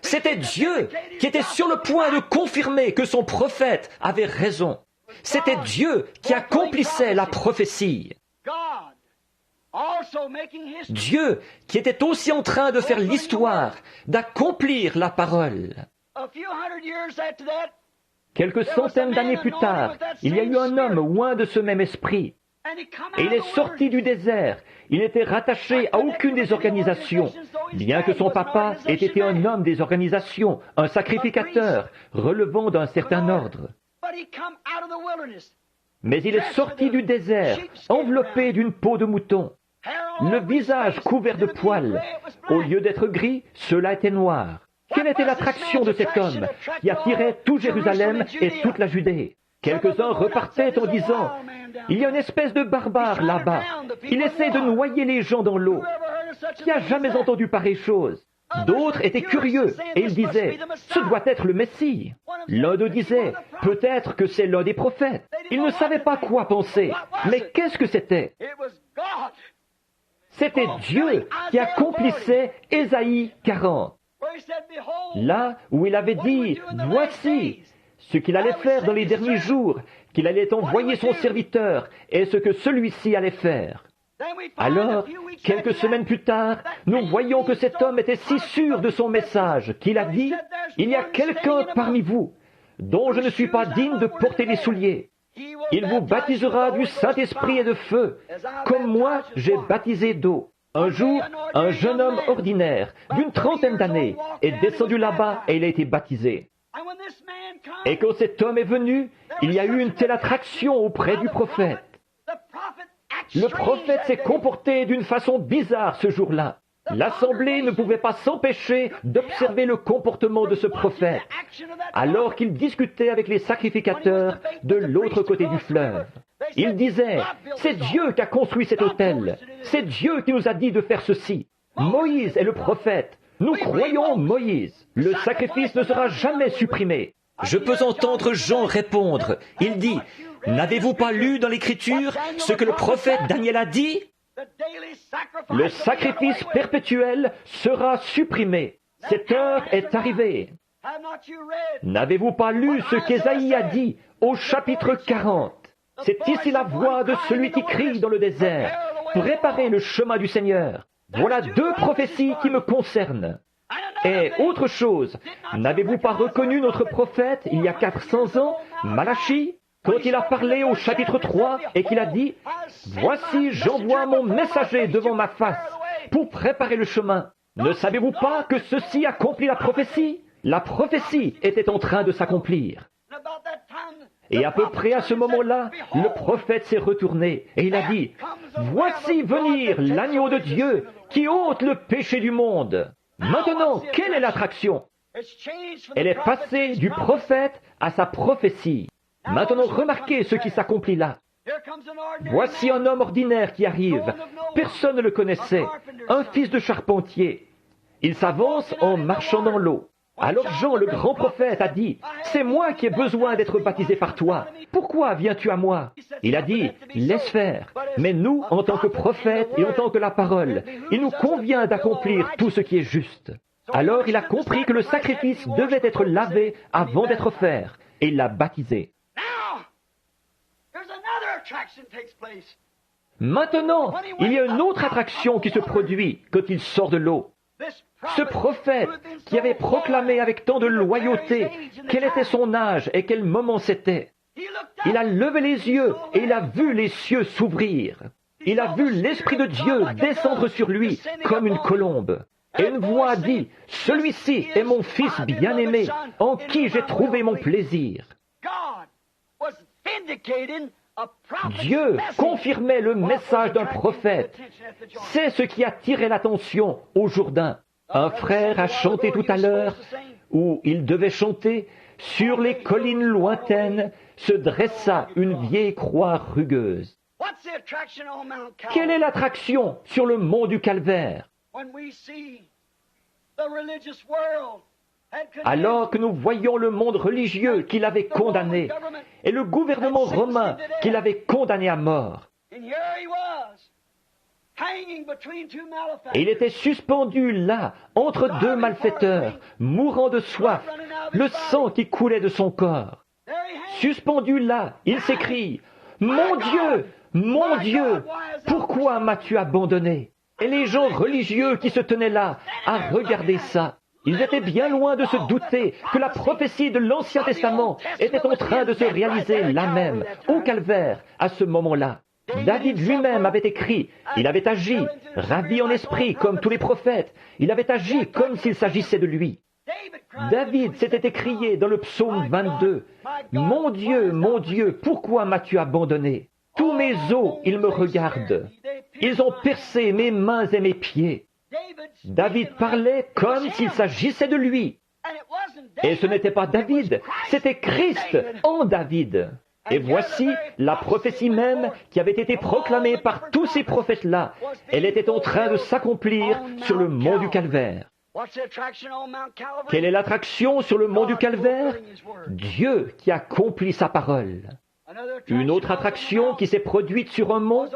S1: C'était Dieu qui était sur le point de confirmer que son prophète avait raison. C'était Dieu qui accomplissait la prophétie. Dieu qui était aussi en train de faire l'histoire, d'accomplir la parole. Quelques centaines d'années plus tard, il y a eu un homme oint de ce même esprit. Et il est sorti du désert. Il n'était rattaché à aucune des organisations, bien que son papa ait été un homme des organisations, un sacrificateur, relevant d'un certain ordre. Mais il est sorti du désert, enveloppé d'une peau de mouton, le visage couvert de poils. Au lieu d'être gris, cela était noir. Quelle était l'attraction de cet homme qui attirait tout Jérusalem et toute la Judée? Quelques-uns repartaient en disant, « Il y a une espèce de barbare là-bas. Il essaie de noyer les gens dans l'eau. Qui a jamais entendu pareille chose ?» D'autres étaient curieux et ils disaient, « Ce doit être le Messie. » L'un d'eux disait, « Peut-être que c'est l'un des prophètes. » Ils ne savaient pas quoi penser. Mais qu'est-ce que c'était? C'était Dieu qui accomplissait Ésaïe 40. Là où il avait dit, « Voici ce qu'il allait faire dans les derniers jours, qu'il allait envoyer son serviteur, et ce que celui-ci allait faire. » Alors, quelques semaines plus tard, nous voyons que cet homme était si sûr de son message qu'il a dit, « Il y a quelqu'un parmi vous dont je ne suis pas digne de porter les souliers. Il vous baptisera du Saint-Esprit et de feu, comme moi j'ai baptisé d'eau. » Un jour, un jeune homme ordinaire, d'une trentaine d'années, est descendu là-bas et il a été baptisé. Et quand cet homme est venu, il y a eu une telle attraction auprès du prophète. Le prophète s'est comporté d'une façon bizarre ce jour-là. L'assemblée ne pouvait pas s'empêcher d'observer le comportement de ce prophète, alors qu'il discutait avec les sacrificateurs de l'autre côté du fleuve. Il disait, « C'est Dieu qui a construit cet autel. C'est Dieu qui nous a dit de faire ceci. Moïse est le prophète. Nous croyons en Moïse. Le sacrifice ne sera jamais supprimé. » Je peux entendre Jean répondre. Il dit, « N'avez-vous pas lu dans l'Écriture ce que le prophète Daniel a dit? Le sacrifice perpétuel sera supprimé. Cette heure est arrivée. » N'avez-vous pas lu ce qu'Ésaïe a dit au chapitre 40? C'est ici la voix de celui qui crie dans le désert. Préparez le chemin du Seigneur. Voilà deux prophéties qui me concernent. Et autre chose, n'avez-vous pas reconnu notre prophète il y a 400 ans, Malachie, quand il a parlé au chapitre 3 et qu'il a dit, « Voici, j'envoie mon messager devant ma face pour préparer le chemin. » Ne savez-vous pas que ceci accomplit la prophétie? La prophétie était en train de s'accomplir. Et à peu près à ce moment-là, le prophète s'est retourné et il a dit, « Voici venir l'agneau de Dieu qui ôte le péché du monde. » Maintenant, quelle est l'attraction? Elle est passée du prophète à sa prophétie. Maintenant, remarquez ce qui s'accomplit là. Voici un homme ordinaire qui arrive. Personne ne le connaissait. Un fils de charpentier. Il s'avance en marchant dans l'eau. Alors Jean, le grand prophète, a dit, « C'est moi qui ai besoin d'être baptisé par toi. Pourquoi viens-tu à moi ?» Il a dit, « Laisse faire. Mais nous, en tant que prophètes et en tant que la parole, il nous convient d'accomplir tout ce qui est juste. » Alors il a compris que le sacrifice devait être lavé avant d'être fait, et il l'a baptisé. Maintenant, il y a une autre attraction qui se produit quand il sort de l'eau. Ce prophète qui avait proclamé avec tant de loyauté quel était son âge et quel moment c'était, il a levé les yeux et il a vu les cieux s'ouvrir. Il a vu l'Esprit de Dieu descendre sur lui comme une colombe. Et une voix a dit, « Celui-ci est mon Fils bien-aimé, en qui j'ai trouvé mon plaisir. » Dieu confirmait le message d'un prophète. C'est ce qui attirait l'attention au Jourdain. Un frère a chanté tout à l'heure, où il devait chanter, « Sur les collines lointaines se dressa une vieille croix rugueuse. » Quelle est l'attraction sur le mont du Calvaire? Alors que nous voyons le monde religieux qu'il avait condamné et le gouvernement romain qu'il avait condamné à mort. Et il était suspendu là, entre deux malfaiteurs, mourant de soif, le sang qui coulait de son corps. Suspendu là, il s'écrie, « Mon Dieu, pourquoi m'as-tu abandonné ?» Et les gens religieux qui se tenaient là à regarder ça, Ils étaient bien loin de se douter que la prophétie de l'Ancien Testament était en train de se réaliser là même, au calvaire, à ce moment-là. David lui-même avait écrit, il avait agi, ravi en esprit comme tous les prophètes, il avait agi comme s'il s'agissait de lui. David s'était écrié dans le psaume 22, « Mon Dieu, pourquoi m'as-tu abandonné? Tous mes os, ils me regardent. Ils ont percé mes mains et mes pieds. » David parlait comme s'il s'agissait de lui. Et ce n'était pas David, c'était Christ en David. Et voici la prophétie même qui avait été proclamée par tous ces prophètes-là. Elle était en train de s'accomplir sur le mont du Calvaire. Quelle est l'attraction sur le mont du Calvaire? Dieu qui accomplit sa parole. Une autre attraction qui s'est produite sur un mont,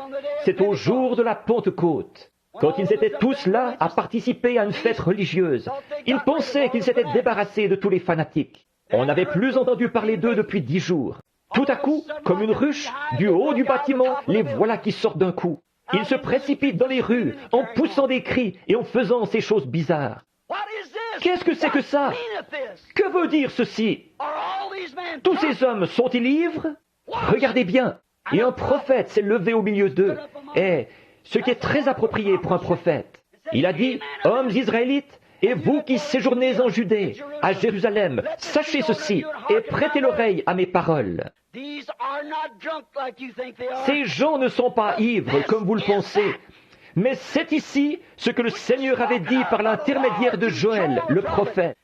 S1: c'est au jour de la Pentecôte. Quand ils étaient tous là à participer à une fête religieuse, ils pensaient qu'ils s'étaient débarrassés de tous les fanatiques. On n'avait plus entendu parler d'eux depuis 10 jours. Tout à coup, comme une ruche, du haut du bâtiment, les voilà qui sortent d'un coup. Ils se précipitent dans les rues en poussant des cris et en faisant ces choses bizarres. Qu'est-ce que c'est que ça? Que veut dire ceci? Tous ces hommes sont-ils ivres? Regardez bien. Et un prophète s'est levé au milieu d'eux. Et ce qui est très approprié pour un prophète. Il a dit, « Hommes israélites, et vous qui séjournez en Judée, à Jérusalem, sachez ceci et prêtez l'oreille à mes paroles. Ces gens ne sont pas ivres comme vous le pensez, mais c'est ici ce que le Seigneur avait dit par l'intermédiaire de Joël, le prophète.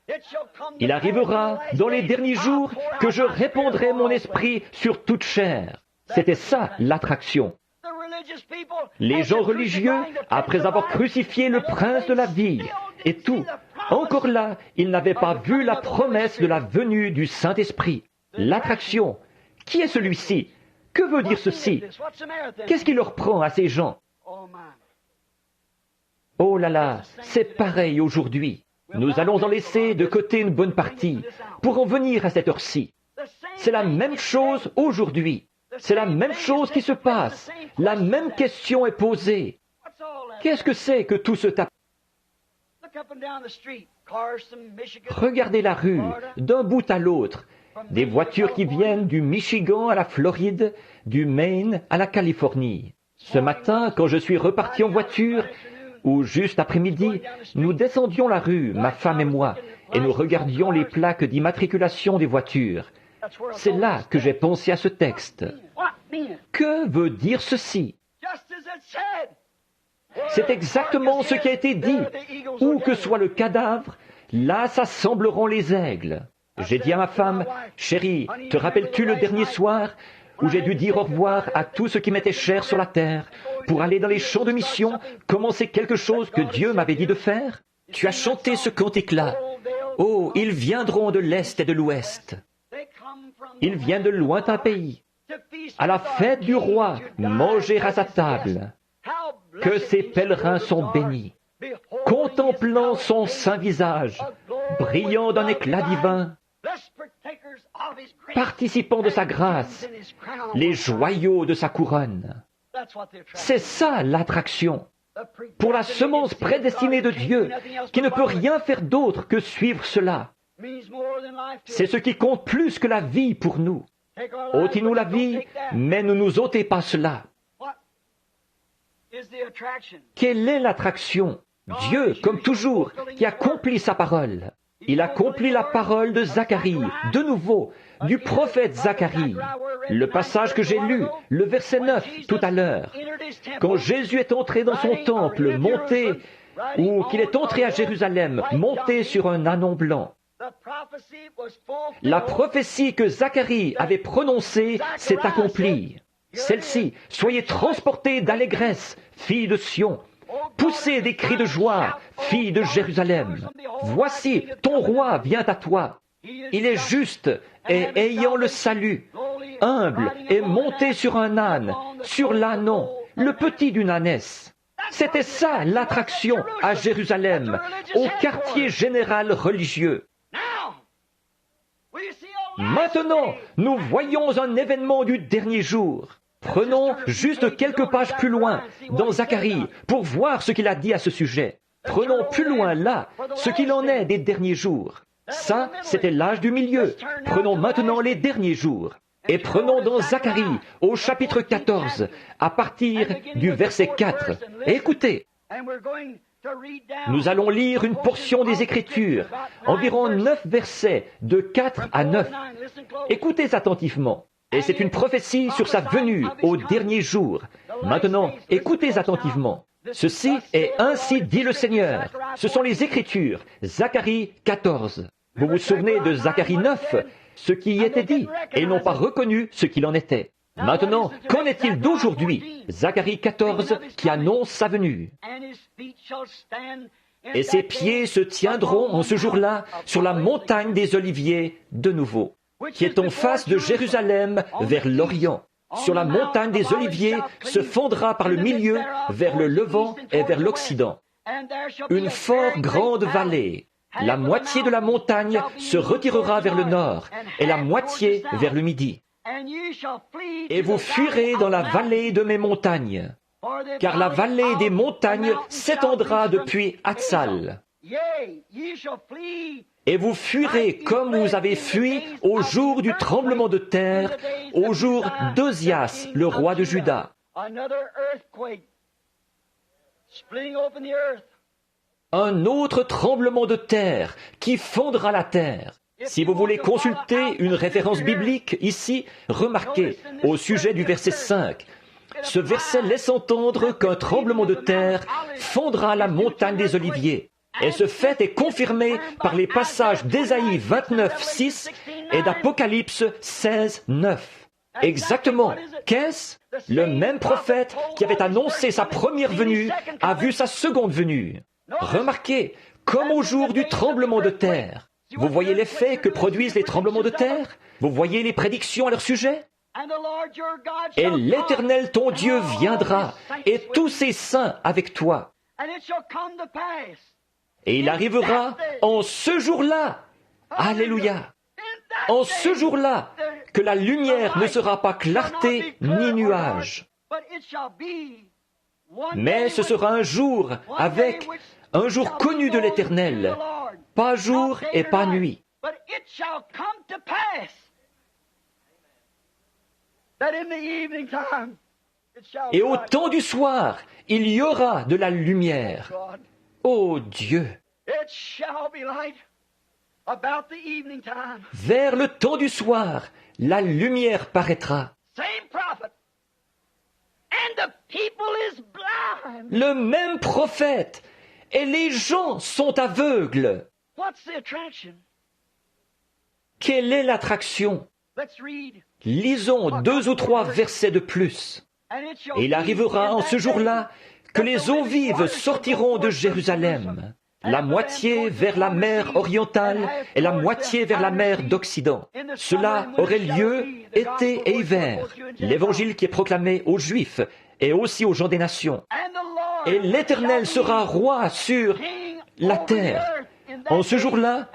S1: Il arrivera dans les derniers jours que je répandrai mon esprit sur toute chair. » C'était ça l'attraction. Les gens religieux, après avoir crucifié le prince de la vie et tout, encore là, ils n'avaient pas vu la promesse de la venue du Saint-Esprit. L'attraction. Qui est celui-ci? Que veut dire ceci? Qu'est-ce qui leur prend à ces gens? Oh là là, c'est pareil aujourd'hui. Nous allons en laisser de côté une bonne partie pour en venir à cette heure-ci. C'est la même chose aujourd'hui. C'est la même chose qui se passe. La même question est posée. Qu'est-ce que c'est que tout ce tapis? Regardez la rue, d'un bout à l'autre. Des voitures qui viennent du Michigan à la Floride, du Maine à la Californie. Ce matin, quand je suis reparti en voiture, ou juste après-midi, nous descendions la rue, ma femme et moi, et nous regardions les plaques d'immatriculation des voitures. C'est là que j'ai pensé à ce texte. Que veut dire ceci? C'est exactement ce qui a été dit. Où que soit le cadavre, là s'assembleront les aigles. J'ai dit à ma femme, « Chérie, te rappelles-tu le dernier soir où j'ai dû dire au revoir à tout ce qui m'était cher sur la terre pour aller dans les champs de mission, commencer quelque chose que Dieu m'avait dit de faire? Tu as chanté ce cantique-là. Oh, ils viendront de l'Est et de l'Ouest. Ils viennent de lointains pays. À la fête du roi, manger à sa table. Que ces pèlerins sont bénis, contemplant son saint visage, brillant d'un éclat divin, participant de sa grâce, les joyaux de sa couronne. C'est ça l'attraction. Pour la semence prédestinée de Dieu, qui ne peut rien faire d'autre que suivre cela. C'est ce qui compte plus que la vie pour nous. Ôtez-nous la vie, mais ne nous ôtez pas cela. Quelle est l'attraction? Dieu, comme toujours, qui accomplit sa parole. Il accomplit la parole de Zacharie, de nouveau, du prophète Zacharie. Le passage que j'ai lu, le verset 9, tout à l'heure. Quand Jésus est entré dans son temple, monté, ou qu'il est entré à Jérusalem, monté sur un ânon blanc. La prophétie que Zacharie avait prononcée s'est accomplie. Celle-ci, soyez transportés d'allégresse, filles de Sion. Poussez des cris de joie, filles de Jérusalem. Voici, ton roi vient à toi. Il est juste et ayant le salut, humble et monté sur un âne, sur l'ânon, le petit d'une ânesse. C'était ça l'attraction à Jérusalem, au quartier général religieux. Maintenant, nous voyons un événement du dernier jour. Prenons juste quelques pages plus loin, dans Zacharie, pour voir ce qu'il a dit à ce sujet. Prenons plus loin là ce qu'il en est des derniers jours. Ça, c'était l'âge du milieu. Prenons maintenant les derniers jours. Et prenons dans Zacharie, au chapitre 14, à partir du verset 4. Et écoutez, nous allons lire une portion des Écritures, environ 9 versets, de 4 à 9. Écoutez attentivement. Et c'est une prophétie sur sa venue au dernier jour. Maintenant, écoutez attentivement. Ceci est ainsi dit le Seigneur. Ce sont les Écritures, Zacharie 14. Vous vous souvenez de Zacharie 9, ce qui y était dit, et ils n'ont pas reconnu ce qu'il en était. Maintenant, qu'en est-il d'aujourd'hui? Zacharie 14 qui annonce sa venue. Et ses pieds se tiendront en ce jour-là sur la montagne des Oliviers de nouveau, qui est en face de Jérusalem vers l'Orient. Sur la montagne des Oliviers se fondra par le milieu vers le Levant et vers l'Occident. Une fort grande vallée. La moitié de la montagne se retirera vers le nord et la moitié vers le midi. Et vous fuirez dans la vallée de mes montagnes, car la vallée des montagnes s'étendra depuis Hatzal. Et vous fuirez comme vous avez fui au jour du tremblement de terre, au jour d'Ozias, le roi de Juda. Un autre tremblement de terre qui fondra la terre. Si vous voulez consulter une référence biblique ici, remarquez au sujet du verset 5. Ce verset laisse entendre qu'un tremblement de terre fondra la montagne des Oliviers. Et ce fait est confirmé par les passages d'Ésaïe 29, 6 et d'Apocalypse 16, 9. Exactement. Qu'est-ce? Le même prophète qui avait annoncé sa première venue a vu sa seconde venue. Remarquez, comme au jour du tremblement de terre. Vous voyez l'effet que produisent les tremblements de terre? Vous voyez les prédictions à leur sujet? Et l'Éternel ton Dieu viendra, et tous ses saints avec toi. Et il arrivera en ce jour-là, alléluia, en ce jour-là, que la lumière ne sera pas clarté ni nuage. Mais ce sera un jour avec un jour connu de l'Éternel, pas jour et pas nuit. Et au temps du soir, il y aura de la lumière. Ô Dieu! Vers le temps du soir, la lumière paraîtra. Le même prophète, et les gens sont aveugles. Quelle est l'attraction? Lisons 2 ou 3 versets de plus. Et il arrivera en ce jour-là que les eaux vives sortiront de Jérusalem, la moitié vers la mer orientale et la moitié vers la mer d'Occident. Cela aurait lieu été et hiver, l'évangile qui est proclamé aux Juifs et aussi aux gens des nations. Et l'Éternel sera roi sur la terre. En ce jour-là,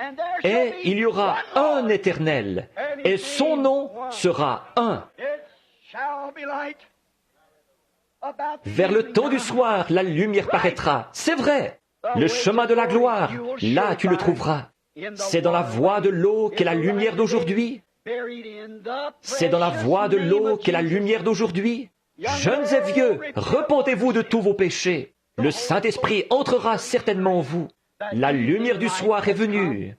S1: et il y aura un Éternel, et son nom sera un. Vers le temps du soir, la lumière paraîtra. C'est vrai. Le chemin de la gloire, là tu le trouveras. C'est dans la voie de l'eau qu'est la lumière d'aujourd'hui. C'est dans la voie de l'eau qu'est la lumière d'aujourd'hui. Jeunes et vieux, repentez-vous de tous vos péchés. Le Saint-Esprit entrera certainement en vous. La lumière du soir est venue.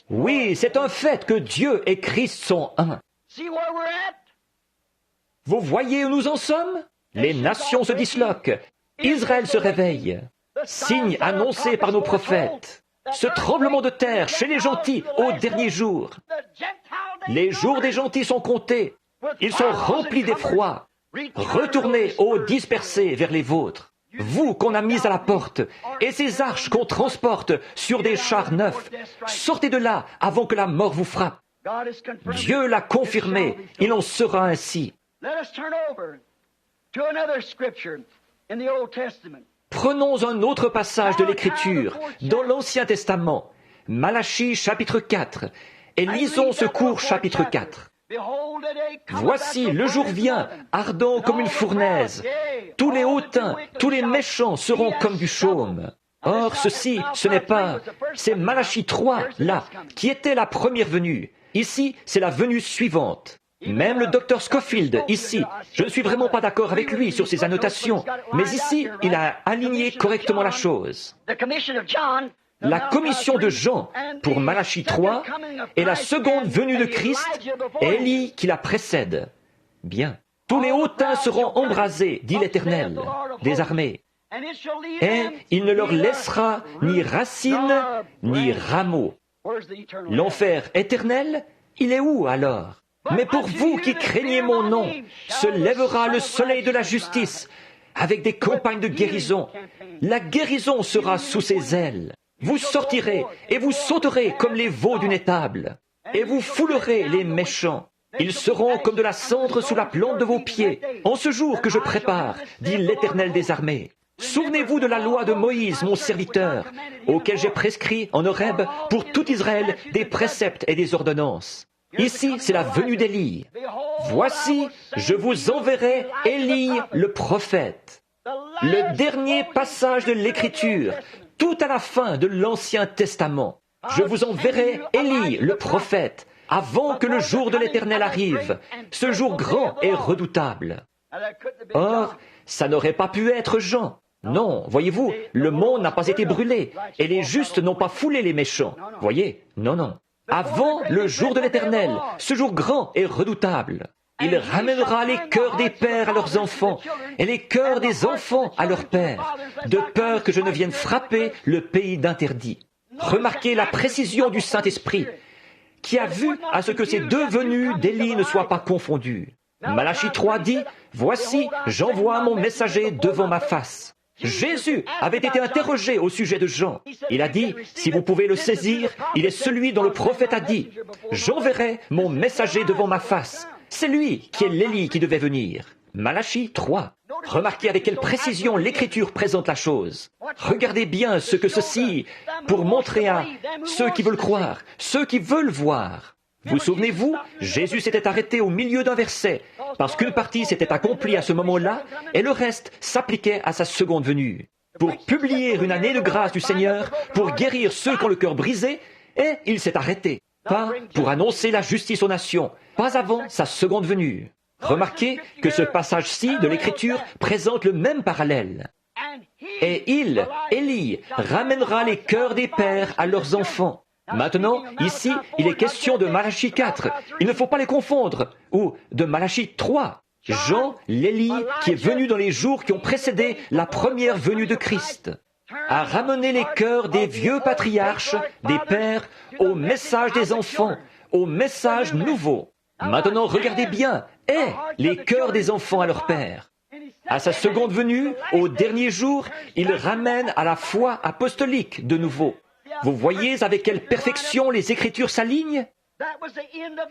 S1: Oui, c'est un fait que Dieu et Christ sont un. Vous voyez où nous en sommes? Les nations se disloquent. Israël se réveille. Signe annoncé par nos prophètes. Ce tremblement de terre chez les gentils au dernier jour. Les jours des gentils sont comptés. Ils sont remplis d'effroi. Retournez, ô dispersés, vers les vôtres. Vous qu'on a mis à la porte, et ces arches qu'on transporte sur des chars neufs, sortez de là avant que la mort vous frappe. Dieu l'a confirmé, il en sera ainsi. Prenons un autre passage de l'Écriture, dans l'Ancien Testament, Malachie chapitre 4, et lisons ce court chapitre 4. Voici, le jour vient, ardent comme une fournaise, tous les hautains, tous les méchants seront comme du chaume. Or, ceci, ce n'est pas... C'est Malachie 3, là, qui était la première venue. Ici, c'est la venue suivante. Même le docteur Scofield, ici, je ne suis vraiment pas d'accord avec lui sur ses annotations, mais ici, il a aligné correctement la chose. La commission de Jean pour Malachie 3 est la seconde venue de Christ, Élie qui la précède. Bien. Tous les hautains seront embrasés, dit l'Éternel des armées. Et il ne leur laissera ni racine, ni rameau. L'enfer éternel, il est où alors? Mais pour vous qui craignez mon nom, se lèvera le soleil de la justice, avec des campagnes de guérison. La guérison sera sous ses ailes. Vous sortirez et vous sauterez comme les veaux d'une étable, et vous foulerez les méchants. Ils seront comme de la cendre sous la plante de vos pieds, en ce jour que je prépare, dit l'Éternel des armées. Souvenez-vous de la loi de Moïse, mon serviteur, auquel j'ai prescrit en Horeb pour tout Israël des préceptes et des ordonnances. Ici, c'est la venue d'Élie. Voici, je vous enverrai Élie le prophète. Le dernier passage de l'Écriture, tout à la fin de l'Ancien Testament. Je vous enverrai Élie le prophète, avant que le jour de l'Éternel arrive, ce jour grand et redoutable. Or, ça n'aurait pas pu être Jean. Non, voyez-vous, le monde n'a pas été brûlé, et les justes n'ont pas foulé les méchants. Voyez, non, non. Avant le jour de l'Éternel, ce jour grand et redoutable, il ramènera les cœurs des pères à leurs enfants, et les cœurs des enfants à leurs pères, de peur que je ne vienne frapper le pays d'interdit. Remarquez la précision du Saint-Esprit, qui a vu à ce que ces deux venues d'Élie ne soient pas confondues. Malachie 3 dit, « Voici, j'envoie mon messager devant ma face. » Jésus avait été interrogé au sujet de Jean. Il a dit, si vous pouvez le saisir, il est celui dont le prophète a dit, « J'enverrai mon messager devant ma face. » C'est lui qui est l'Élie qui devait venir. Malachie 3. Remarquez avec quelle précision l'Écriture présente la chose. Regardez bien ce que ceci, pour montrer à ceux qui veulent croire, ceux qui veulent voir. Vous souvenez-vous, Jésus s'était arrêté au milieu d'un verset, parce qu'une partie s'était accomplie à ce moment-là, et le reste s'appliquait à sa seconde venue. Pour publier une année de grâce du Seigneur, pour guérir ceux qui ont le cœur brisé, et il s'est arrêté. Pas pour annoncer la justice aux nations, pas avant sa seconde venue. Remarquez que ce passage-ci de l'Écriture présente le même parallèle. Et il, Élie, ramènera les cœurs des pères à leurs enfants. Maintenant, ici, il est question de Malachie 4. Il ne faut pas les confondre. Ou de Malachie 3. Jean, l'Élie, qui est venu dans les jours qui ont précédé la première venue de Christ, a ramené les cœurs des vieux patriarches, des pères, au message des enfants, au message nouveau. Maintenant, regardez bien. Et les cœurs des enfants à leur père. À sa seconde venue, au dernier jour, il ramène à la foi apostolique de nouveau. Vous voyez avec quelle perfection les Écritures s'alignent?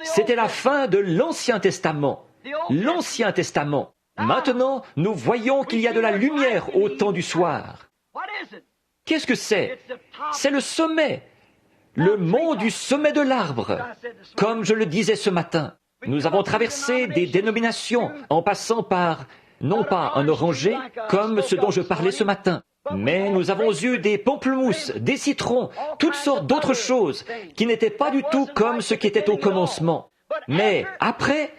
S1: C'était la fin de l'Ancien Testament. L'Ancien Testament. Maintenant, nous voyons qu'il y a de la lumière au temps du soir. Qu'est-ce que c'est? C'est le sommet. Le mont du sommet de l'arbre. Comme je le disais ce matin, nous avons traversé des dénominations en passant par, non pas un oranger, comme ce dont je parlais ce matin, mais nous avons eu des pamplemousses, des citrons, toutes sortes d'autres choses qui n'étaient pas du tout comme ce qui était au commencement. Mais après,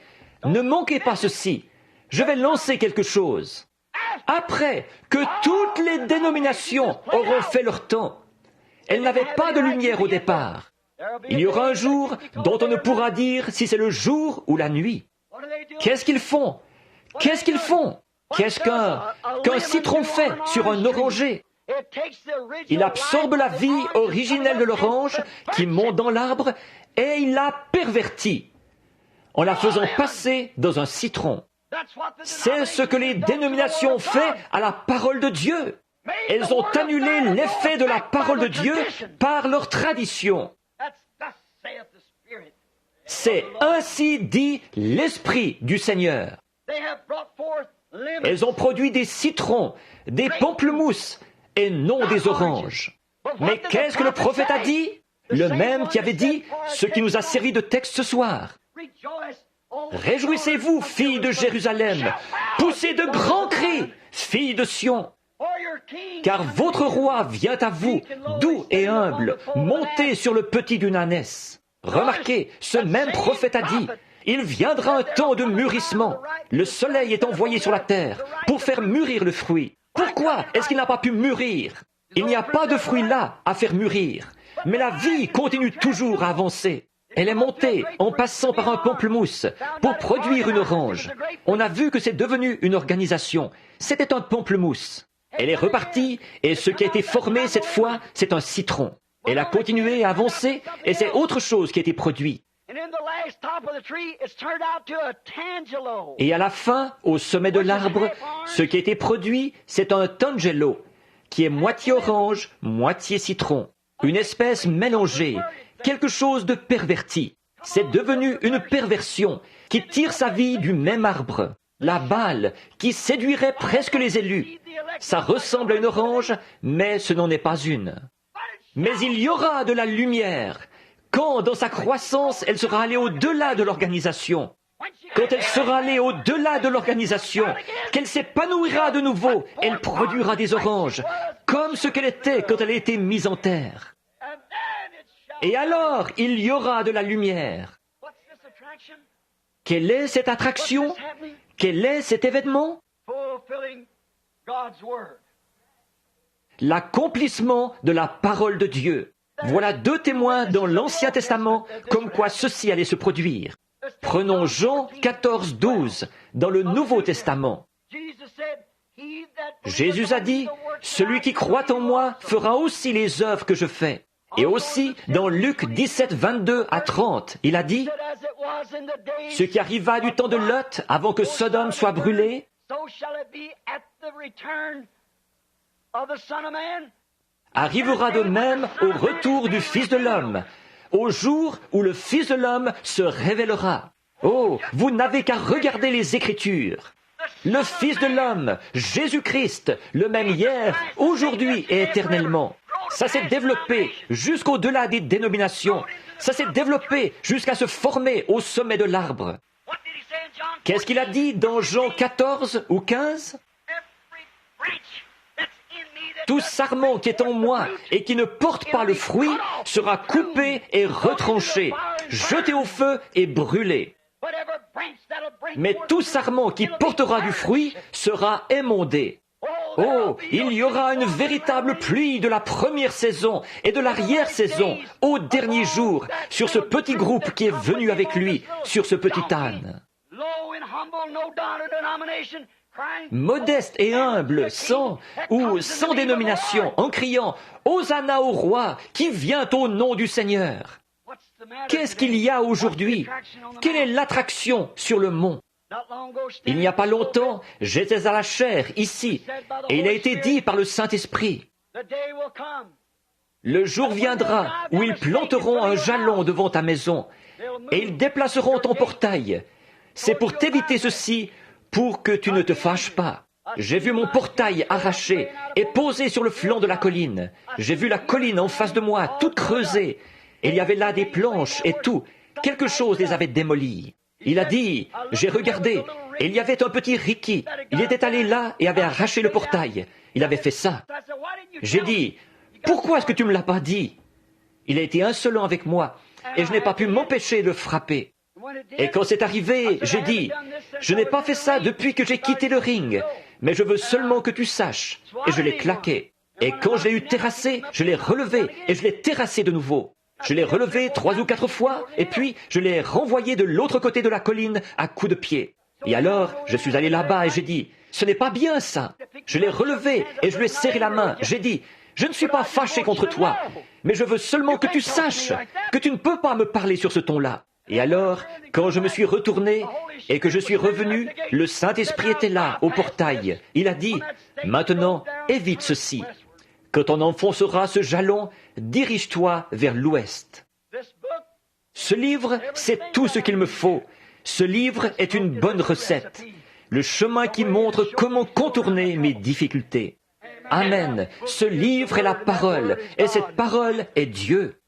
S1: ne manquez pas ceci. Je vais lancer quelque chose. Après que toutes les dénominations auront fait leur temps, elles n'avaient pas de lumière au départ. Il y aura un jour dont on ne pourra dire si c'est le jour ou la nuit. Qu'est-ce qu'ils font? Qu'est-ce qu'ils font? Qu'est-ce qu'un citron fait sur un oranger? Il absorbe la vie originelle de l'orange qui monte dans l'arbre et il la pervertit en la faisant passer dans un citron. C'est ce que les dénominations ont fait à la parole de Dieu. Elles ont annulé l'effet de la parole de Dieu par leur tradition. C'est ainsi dit l'Esprit du Seigneur. Elles ont produit des citrons, des pamplemousses, et non des oranges. Mais qu'est-ce que le prophète a dit? Le même qui avait dit ce qui nous a servi de texte ce soir. Réjouissez-vous, filles de Jérusalem. Poussez de grands cris, filles de Sion. Car votre roi vient à vous, doux et humble, monté sur le petit d'une ânesse. Remarquez, ce même prophète a dit, il viendra un temps de mûrissement. Le soleil est envoyé sur la terre pour faire mûrir le fruit. Pourquoi est-ce qu'il n'a pas pu mûrir? Il n'y a pas de fruit là à faire mûrir. Mais la vie continue toujours à avancer. Elle est montée en passant par un pamplemousse pour produire une orange. On a vu que c'est devenu une organisation. C'était un pamplemousse. Elle est repartie et ce qui a été formé cette fois, c'est un citron. Elle a continué à avancer et c'est autre chose qui a été produit. Et à la fin, au sommet de l'arbre, ce qui a été produit, c'est un tangelo, qui est moitié orange, moitié citron. Une espèce mélangée, quelque chose de perverti. C'est devenu une perversion qui tire sa vie du même arbre. La balle qui séduirait presque les élus. Ça ressemble à une orange, mais ce n'en est pas une. Mais il y aura de la lumière quand, dans sa croissance, elle sera allée au-delà de l'organisation. Quand elle sera allée au-delà de l'organisation, qu'elle s'épanouira de nouveau, elle produira des oranges, comme ce qu'elle était quand elle a été mise en terre. Et alors, il y aura de la lumière. Quelle est cette attraction? Quel est cet événement? L'accomplissement de la parole de Dieu. Voilà deux témoins dans l'Ancien Testament comme quoi ceci allait se produire. Prenons Jean 14, 12 dans le Nouveau Testament. Jésus a dit, « Celui qui croit en moi fera aussi les œuvres que je fais. » Et aussi, dans Luc 17, 22 à 30, il a dit, « Ce qui arriva du temps de Lot, avant que Sodome soit brûlée, arrivera de même au retour du Fils de l'homme, au jour où le Fils de l'homme se révélera. Oh, vous n'avez qu'à regarder les Écritures. Le Fils de l'homme, Jésus-Christ, le même hier, aujourd'hui et éternellement. Ça s'est développé jusqu'au-delà des dénominations. Ça s'est développé jusqu'à se former au sommet de l'arbre. Qu'est-ce qu'il a dit dans Jean 14 ou 15? Tout sarment qui est en moi et qui ne porte pas le fruit sera coupé et retranché, jeté au feu et brûlé. Mais tout sarment qui portera du fruit sera émondé. Oh, il y aura une véritable pluie de la première saison et de l'arrière-saison au dernier jour sur ce petit groupe qui est venu avec lui, sur ce petit âne. Modeste et humble, sans dénomination, en criant « Hosanna au roi qui vient au nom du Seigneur ». Qu'est-ce qu'il y a aujourd'hui? Quelle est l'attraction sur le mont? Il n'y a pas longtemps, j'étais à la chaire, ici, et il a été dit par le Saint-Esprit, « Le jour viendra où ils planteront un jalon devant ta maison, et ils déplaceront ton portail. C'est pour t'éviter ceci, pour que tu ne te fâches pas. J'ai vu mon portail arraché et posé sur le flanc de la colline. J'ai vu la colline en face de moi, toute creusée. Et il y avait là des planches et tout. Quelque chose les avait démolies. Il a dit, j'ai regardé, et il y avait un petit Ricky. Il était allé là et avait arraché le portail. Il avait fait ça. J'ai dit, pourquoi est-ce que tu ne me l'as pas dit? Il a été insolent avec moi, et je n'ai pas pu m'empêcher de frapper. Et quand c'est arrivé, j'ai dit, je n'ai pas fait ça depuis que j'ai quitté le ring, mais je veux seulement que tu saches. Et je l'ai claqué. Et quand je l'ai eu terrassé, je l'ai relevé, et je l'ai terrassé de nouveau. Je l'ai relevé 3 ou 4 fois, et puis je l'ai renvoyé de l'autre côté de la colline à coups de pied. Et alors, je suis allé là-bas et j'ai dit, ce n'est pas bien ça. Je l'ai relevé et je lui ai serré la main. J'ai dit, je ne suis pas fâché contre toi, mais je veux seulement que tu saches que tu ne peux pas me parler sur ce ton-là. Et alors, quand je me suis retourné et que je suis revenu, le Saint-Esprit était là, au portail. Il a dit, maintenant, évite ceci. Quand on enfoncera ce jalon, dirige-toi vers l'ouest. Ce livre, c'est tout ce qu'il me faut. Ce livre est une bonne recette. Le chemin qui montre comment contourner mes difficultés. Amen. Ce livre est la parole, et cette parole est Dieu.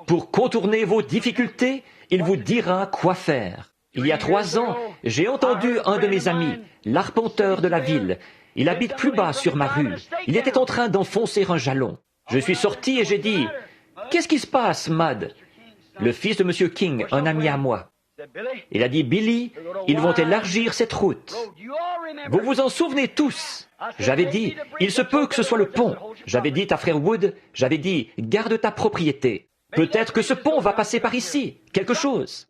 S1: Pour contourner vos difficultés, il vous dira quoi faire. Il y a 3 ans, j'ai entendu un de mes amis, l'arpenteur de la ville. Il habite plus bas sur ma rue. Il était en train d'enfoncer un jalon. Je suis sorti et j'ai dit, « Qu'est-ce qui se passe, Mud ?» Le fils de M. King, un ami à moi. Il a dit, « Billy, ils vont élargir cette route. » Vous vous en souvenez tous. J'avais dit, « Il se peut que ce soit le pont. » J'avais dit à frère Wood, j'avais dit, « Garde ta propriété. » Peut-être que ce pont va passer par ici, quelque chose.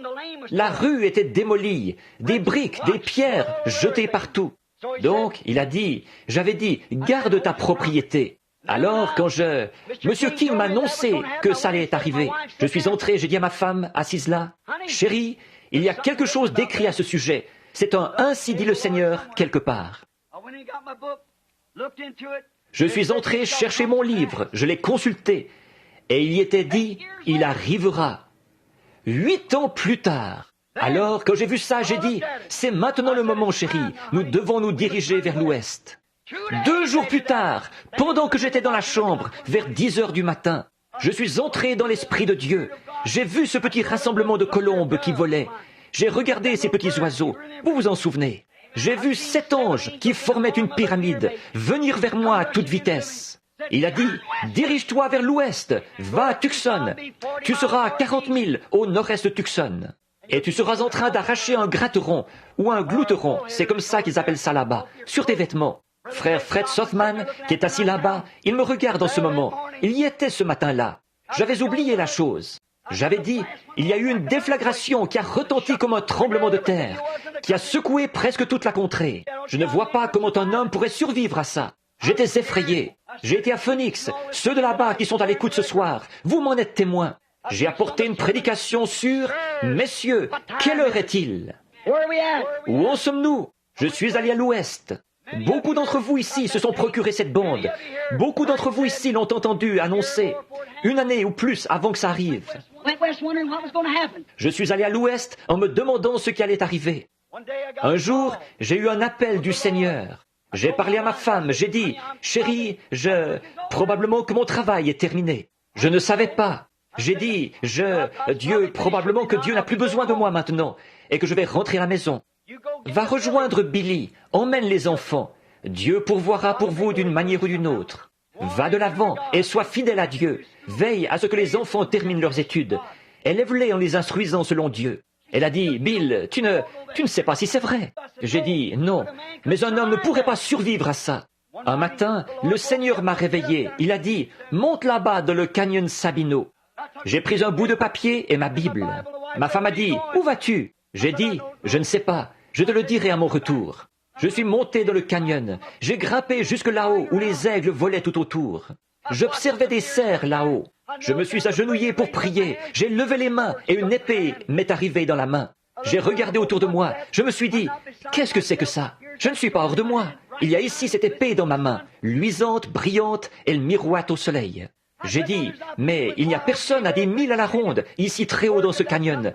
S1: La rue était démolie, des briques, des pierres jetées partout. Donc, il a dit, j'avais dit, garde ta propriété. Alors, Monsieur King m'a annoncé que ça allait arriver. Je suis entré, j'ai dit à ma femme, assise là, chérie, il y a quelque chose d'écrit à ce sujet. C'est un ainsi dit le Seigneur quelque part. Je suis entré chercher mon livre, je l'ai consulté. Et il y était dit, il arrivera. 8 ans plus tard. Alors, quand j'ai vu ça, j'ai dit, c'est maintenant le moment, chérie. Nous devons nous diriger vers l'ouest. 2 jours plus tard, pendant que j'étais dans la chambre, vers 10 heures du matin, je suis entré dans l'Esprit de Dieu. J'ai vu ce petit rassemblement de colombes qui volaient. J'ai regardé ces petits oiseaux. Vous vous en souvenez? J'ai vu 7 anges qui formaient une pyramide venir vers moi à toute vitesse. Il a dit, dirige-toi vers l'ouest, va à Tucson. Tu seras à 40 000 au nord-est de Tucson. Et tu seras en train d'arracher un gratteron ou un glouteron, c'est comme ça qu'ils appellent ça là-bas, sur tes vêtements. Frère Fred Sothman, qui est assis là-bas, il me regarde en ce moment. Il y était ce matin-là. J'avais oublié la chose. J'avais dit, il y a eu une déflagration qui a retenti comme un tremblement de terre, qui a secoué presque toute la contrée. Je ne vois pas comment un homme pourrait survivre à ça. J'étais effrayé. J'ai été à Phoenix. Ceux de là-bas qui sont à l'écoute ce soir, vous m'en êtes témoins. J'ai apporté une prédication sur « Messieurs, quelle heure est-il » Où en sommes-nous? Je suis allé à l'ouest. Beaucoup d'entre vous ici se sont procuré cette bande. Beaucoup d'entre vous ici l'ont entendu annoncer 1 année ou plus avant que ça arrive. Je suis allé à l'ouest en me demandant ce qui allait arriver. Un jour, j'ai eu un appel du Seigneur. J'ai parlé à ma femme, j'ai dit, « Chérie, probablement que mon travail est terminé. » Je ne savais pas. J'ai dit, probablement que Dieu n'a plus besoin de moi maintenant et que je vais rentrer à la maison. Va rejoindre Billy, emmène les enfants. Dieu pourvoira pour vous d'une manière ou d'une autre. Va de l'avant et sois fidèle à Dieu. Veille à ce que les enfants terminent leurs études. Élève-les en les instruisant selon Dieu. Elle a dit, « Bill, tu ne sais pas si c'est vrai. » J'ai dit, « Non, mais un homme ne pourrait pas survivre à ça. » Un matin, le Seigneur m'a réveillé. Il a dit, « Monte là-bas dans le canyon Sabino. » J'ai pris un bout de papier et ma Bible. Ma femme a dit, « Où vas-tu » J'ai dit, « Je ne sais pas. Je te le dirai à mon retour. » Je suis monté dans le canyon. J'ai grimpé jusque là-haut où les aigles volaient tout autour. J'observais des cerfs là-haut. Je me suis agenouillé pour prier. J'ai levé les mains et une épée m'est arrivée dans la main. J'ai regardé autour de moi. Je me suis dit, qu'est-ce que c'est que ça? Je ne suis pas hors de moi. Il y a ici cette épée dans ma main, luisante, brillante, elle miroite au soleil. J'ai dit, mais il n'y a personne à des milles à la ronde, ici très haut dans ce canyon.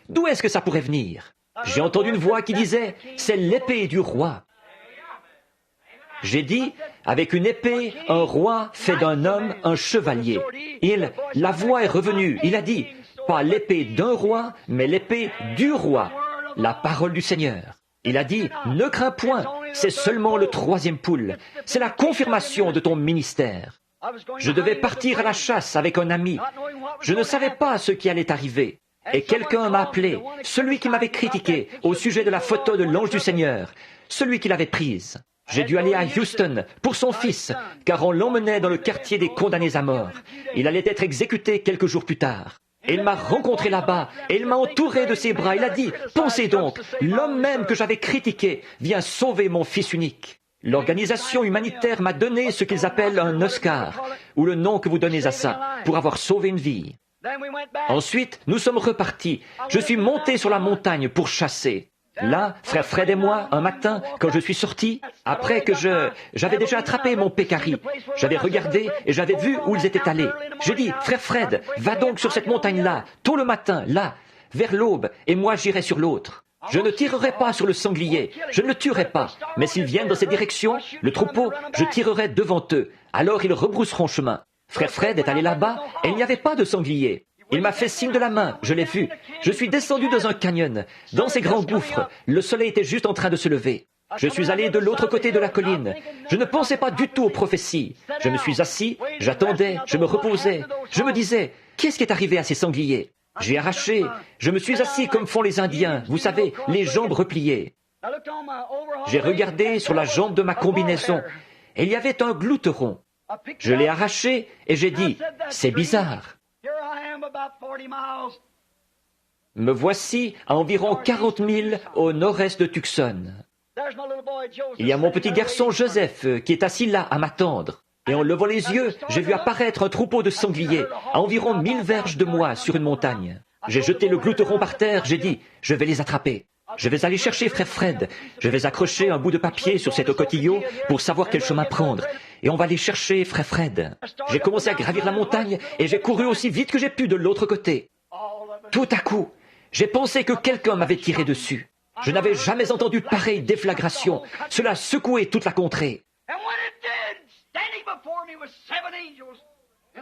S1: D'où est-ce que ça pourrait venir? J'ai entendu une voix qui disait, c'est l'épée du roi. J'ai dit, avec une épée, un roi fait d'un homme un chevalier. La voix est revenue. Il a dit, pas l'épée d'un roi, mais l'épée du roi. La parole du Seigneur. Il a dit, ne crains point, c'est seulement le 3e poule. C'est la confirmation de ton ministère. Je devais partir à la chasse avec un ami. Je ne savais pas ce qui allait arriver. Et quelqu'un m'a appelé, celui qui m'avait critiqué au sujet de la photo de l'ange du Seigneur, celui qui l'avait prise. J'ai dû aller à Houston pour son fils, car on l'emmenait dans le quartier des condamnés à mort. Il allait être exécuté quelques jours plus tard. Et il m'a rencontré là-bas, et il m'a entouré de ses bras. Il a dit, pensez donc, l'homme même que j'avais critiqué vient sauver mon fils unique. L'organisation humanitaire m'a donné ce qu'ils appellent un Oscar, ou le nom que vous donnez à ça, pour avoir sauvé une vie. Ensuite, nous sommes repartis. Je suis monté sur la montagne pour chasser. Là, frère Fred et moi, un matin, quand je suis sorti, après que j'avais déjà attrapé mon pécari, j'avais regardé et j'avais vu où ils étaient allés. J'ai dit, frère Fred, va donc sur cette montagne-là, tôt le matin, là, vers l'aube, et moi j'irai sur l'autre. Je ne tirerai pas sur le sanglier, je ne le tuerai pas, mais s'ils viennent dans cette direction, le troupeau, je tirerai devant eux, alors ils rebrousseront chemin. Frère Fred est allé là-bas et il n'y avait pas de sanglier. Il m'a fait signe de la main, je l'ai vu. Je suis descendu dans un canyon, dans ces grands gouffres. Le soleil était juste en train de se lever. Je suis allé de l'autre côté de la colline. Je ne pensais pas du tout aux prophéties. Je me suis assis, j'attendais, je me reposais. Je me disais, qu'est-ce qui est arrivé à ces sangliers? J'ai arraché, je me suis assis comme font les Indiens, vous savez, les jambes repliées. J'ai regardé sur la jambe de ma combinaison, et il y avait un glouteron. Je l'ai arraché et j'ai dit, c'est bizarre. Me voici à environ 40 000 au nord-est de Tucson. Il y a mon petit garçon Joseph qui est assis là à m'attendre. Et en levant les yeux, j'ai vu apparaître un troupeau de sangliers à environ 1000 verges de moi sur une montagne. J'ai jeté le glouteron par terre, j'ai dit, je vais les attraper. Je vais aller chercher frère Fred. Je vais accrocher un bout de papier sur cet cotillot pour savoir quel chemin prendre. Et on va aller chercher frère Fred. J'ai commencé à gravir la montagne et j'ai couru aussi vite que j'ai pu de l'autre côté. Tout à coup, j'ai pensé que quelqu'un m'avait tiré dessus. Je n'avais jamais entendu pareille déflagration. Cela secouait toute la contrée.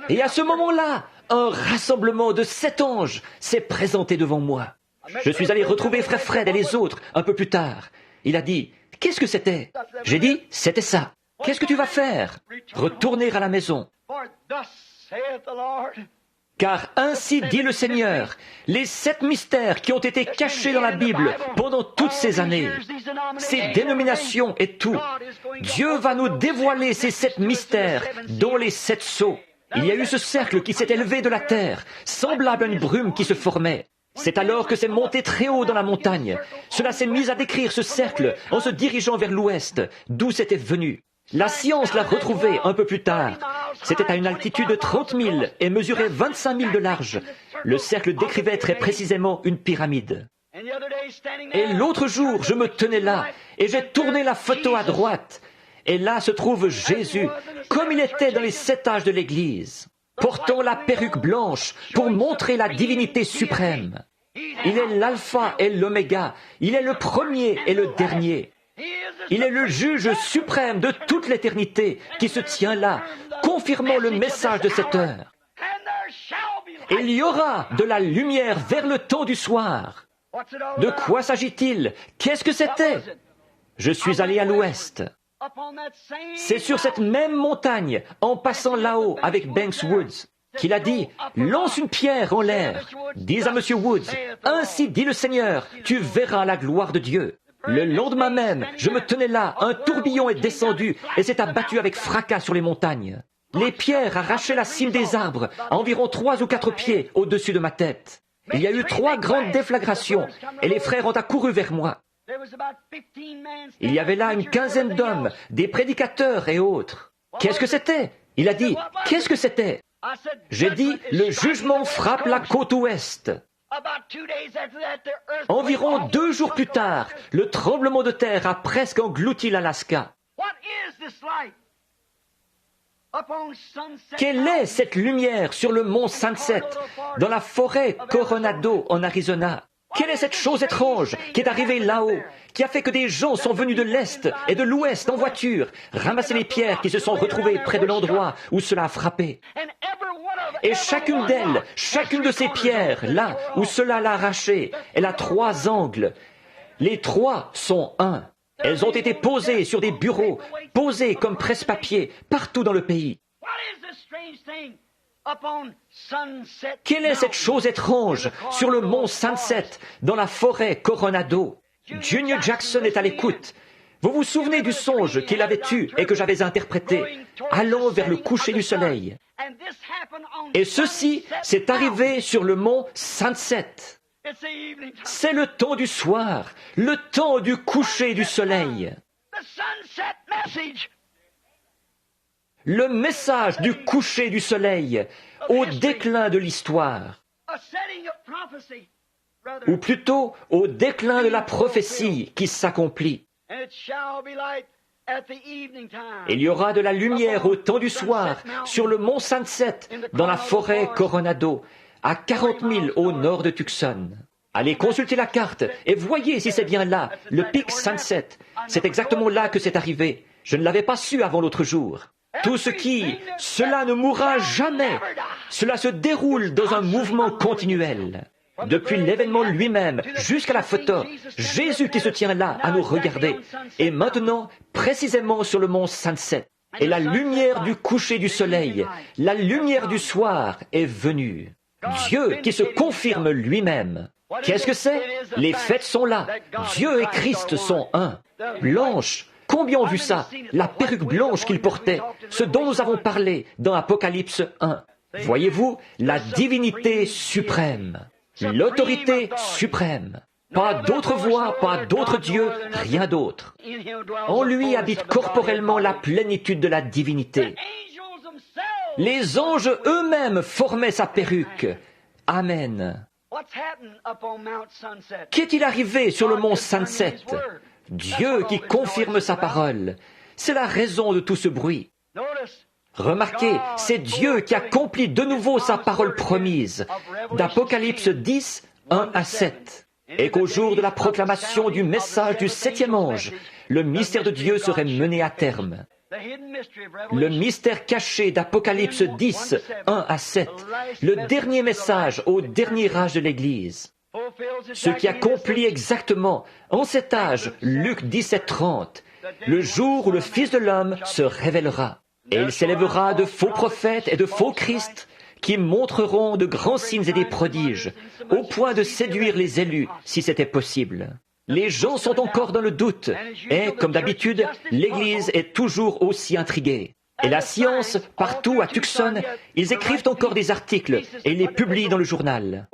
S1: Et à ce moment-là, un rassemblement de 7 anges s'est présenté devant moi. Je suis allé retrouver frère Fred et les autres un peu plus tard. Il a dit, qu'est-ce que c'était? J'ai dit, c'était ça. Qu'est-ce que tu vas faire? Retourner à la maison. Car ainsi dit le Seigneur, les 7 mystères qui ont été cachés dans la Bible pendant toutes ces années, ces dénominations et tout, Dieu va nous dévoiler ces 7 mystères, dont les 7 sceaux. Il y a eu ce cercle qui s'est élevé de la terre, semblable à une brume qui se formait. C'est alors que c'est monté très haut dans la montagne. Cela s'est mis à décrire ce cercle en se dirigeant vers l'ouest, d'où c'était venu. La science l'a retrouvé un peu plus tard. C'était à une altitude de 30 000 et mesurait 25 000 de large. Le cercle décrivait très précisément une pyramide. Et l'autre jour, je me tenais là et j'ai tourné la photo à droite. Et là se trouve Jésus, comme il était dans les 7 âges de l'Église, portant la perruque blanche pour montrer la divinité suprême. Il est l'alpha et l'oméga, il est le premier et le dernier. Il est le juge suprême de toute l'éternité qui se tient là, confirmant le message de cette heure. Et il y aura de la lumière vers le temps du soir. De quoi s'agit-il? Qu'est-ce que c'était? Je suis allé à l'ouest. C'est sur cette même montagne, en passant là-haut avec Banks Woods, qu'il a dit, lance une pierre en l'air. Dis à Monsieur Woods, ainsi dit le Seigneur, tu verras la gloire de Dieu. Le lendemain même, je me tenais là, un tourbillon est descendu et s'est abattu avec fracas sur les montagnes. Les pierres arrachaient la cime des arbres, à environ 3 ou 4 pieds au-dessus de ma tête. Il y a eu 3 grandes déflagrations et les frères ont accouru vers moi. Il y avait là une quinzaine d'hommes, des prédicateurs et autres. Qu'est-ce que c'était? Il a dit, qu'est-ce que c'était? J'ai dit, le jugement frappe la côte ouest. Environ 2 jours plus tard, le tremblement de terre a presque englouti l'Alaska. Quelle est cette lumière sur le mont Sunset, dans la forêt Coronado en Arizona? Quelle est cette chose étrange qui est arrivée là-haut, qui a fait que des gens sont venus de l'Est et de l'Ouest en voiture, ramasser les pierres qui se sont retrouvées près de l'endroit où cela a frappé? Et chacune d'elles, chacune de ces pierres, là où cela l'a arraché, elle a 3 angles. Les 3 sont 1. Elles ont été posées sur des bureaux, posées comme presse-papier, partout dans le pays. Quelle est cette chose étrange sur le mont Sunset, dans la forêt Coronado? Junior Jackson est à l'écoute. Vous vous souvenez du songe qu'il avait eu et que j'avais interprété, allant vers le coucher du soleil. Et ceci s'est arrivé sur le mont Sunset. C'est le temps du soir, le temps du coucher du soleil. Le message du coucher du soleil au déclin de l'histoire, ou plutôt au déclin de la prophétie qui s'accomplit. Il y aura de la lumière au temps du soir sur le mont Sunset, dans la forêt Coronado, à 40 000 au nord de Tucson. Allez consulter la carte et voyez si c'est bien là, le pic Sunset. C'est exactement là que c'est arrivé. Je ne l'avais pas su avant l'autre jour. Tout cela ne mourra jamais. Cela se déroule dans un mouvement continuel. Depuis l'événement lui-même jusqu'à la photo, Jésus qui se tient là à nous regarder. Et maintenant, précisément sur le mont Sunset. Et la lumière du coucher du soleil, la lumière du soir est venue. Dieu qui se confirme lui-même. Qu'est-ce que c'est? Les fêtes sont là. Dieu et Christ sont un. Blanche. Combien ont vu ça? La perruque blanche qu'il portait, ce dont nous avons parlé dans Apocalypse 1. Voyez-vous, la divinité suprême, l'autorité suprême. Pas d'autre voix, pas d'autre Dieu, rien d'autre. En lui habite corporellement la plénitude de la divinité. Les anges eux-mêmes formaient sa perruque. Amen. Qu'est-il arrivé sur le mont Sunset? Dieu qui confirme sa parole. C'est la raison de tout ce bruit. Remarquez, c'est Dieu qui accomplit de nouveau sa parole promise, d'Apocalypse 10, 1 à 7. Et qu'au jour de la proclamation du message du septième ange, le mystère de Dieu serait mené à terme. Le mystère caché d'Apocalypse 10, 1 à 7, le dernier message au dernier âge de l'Église. Ce qui accomplit exactement, en cet âge, Luc 17, 30, le jour où le Fils de l'homme se révélera. Et il s'élèvera de faux prophètes et de faux Christ qui montreront de grands signes et des prodiges, au point de séduire les élus, si c'était possible. Les gens sont encore dans le doute, et, comme d'habitude, l'Église est toujours aussi intriguée. Et la science, partout à Tucson, ils écrivent encore des articles et ils les publient dans le journal.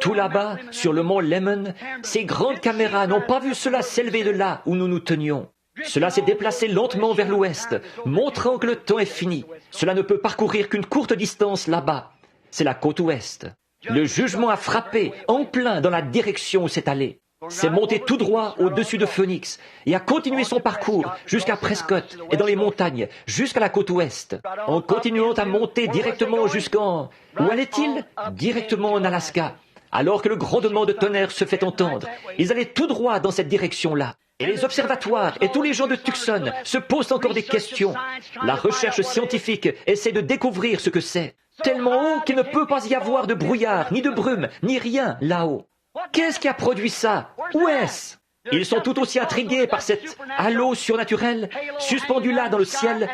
S1: Tout là-bas, sur le mont Lemmon, ces grandes caméras n'ont pas vu cela s'élever de là où nous nous tenions. Cela s'est déplacé lentement vers l'ouest, montrant que le temps est fini. Cela ne peut parcourir qu'une courte distance là-bas. C'est la côte ouest. Le jugement a frappé en plein dans la direction où c'est allé. C'est monté tout droit au-dessus de Phoenix et a continué son parcours jusqu'à Prescott et dans les montagnes, jusqu'à la côte ouest, en continuant à monter directement jusqu'en... Où allait-il? Directement en Alaska. Alors que le grondement de tonnerre se fait entendre, ils allaient tout droit dans cette direction-là. Et les observatoires et tous les gens de Tucson se posent encore des questions. La recherche scientifique essaie de découvrir ce que c'est. Tellement haut qu'il ne peut pas y avoir de brouillard, ni de brume, ni rien là-haut. Qu'est-ce qui a produit ça? Où est-ce? Ils sont tout aussi intrigués par cet halo surnaturel suspendu là dans le ciel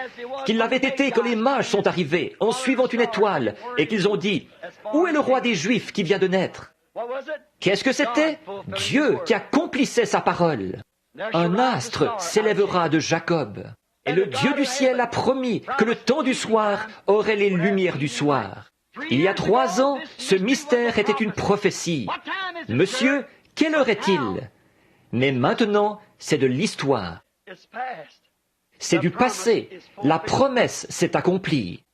S1: qu'il l'avait été quand les mages sont arrivés en suivant une étoile et qu'ils ont dit « Où est le roi des Juifs qui vient de naître ?» Qu'est-ce que c'était? Dieu qui accomplissait sa parole. Un astre s'élèvera de Jacob. Et le Dieu du ciel a promis que le temps du soir aurait les lumières du soir. Il y a 3 ans, ce mystère était une prophétie. Monsieur, quelle heure est-il? Mais maintenant, c'est de l'histoire. C'est du passé. La promesse s'est accomplie.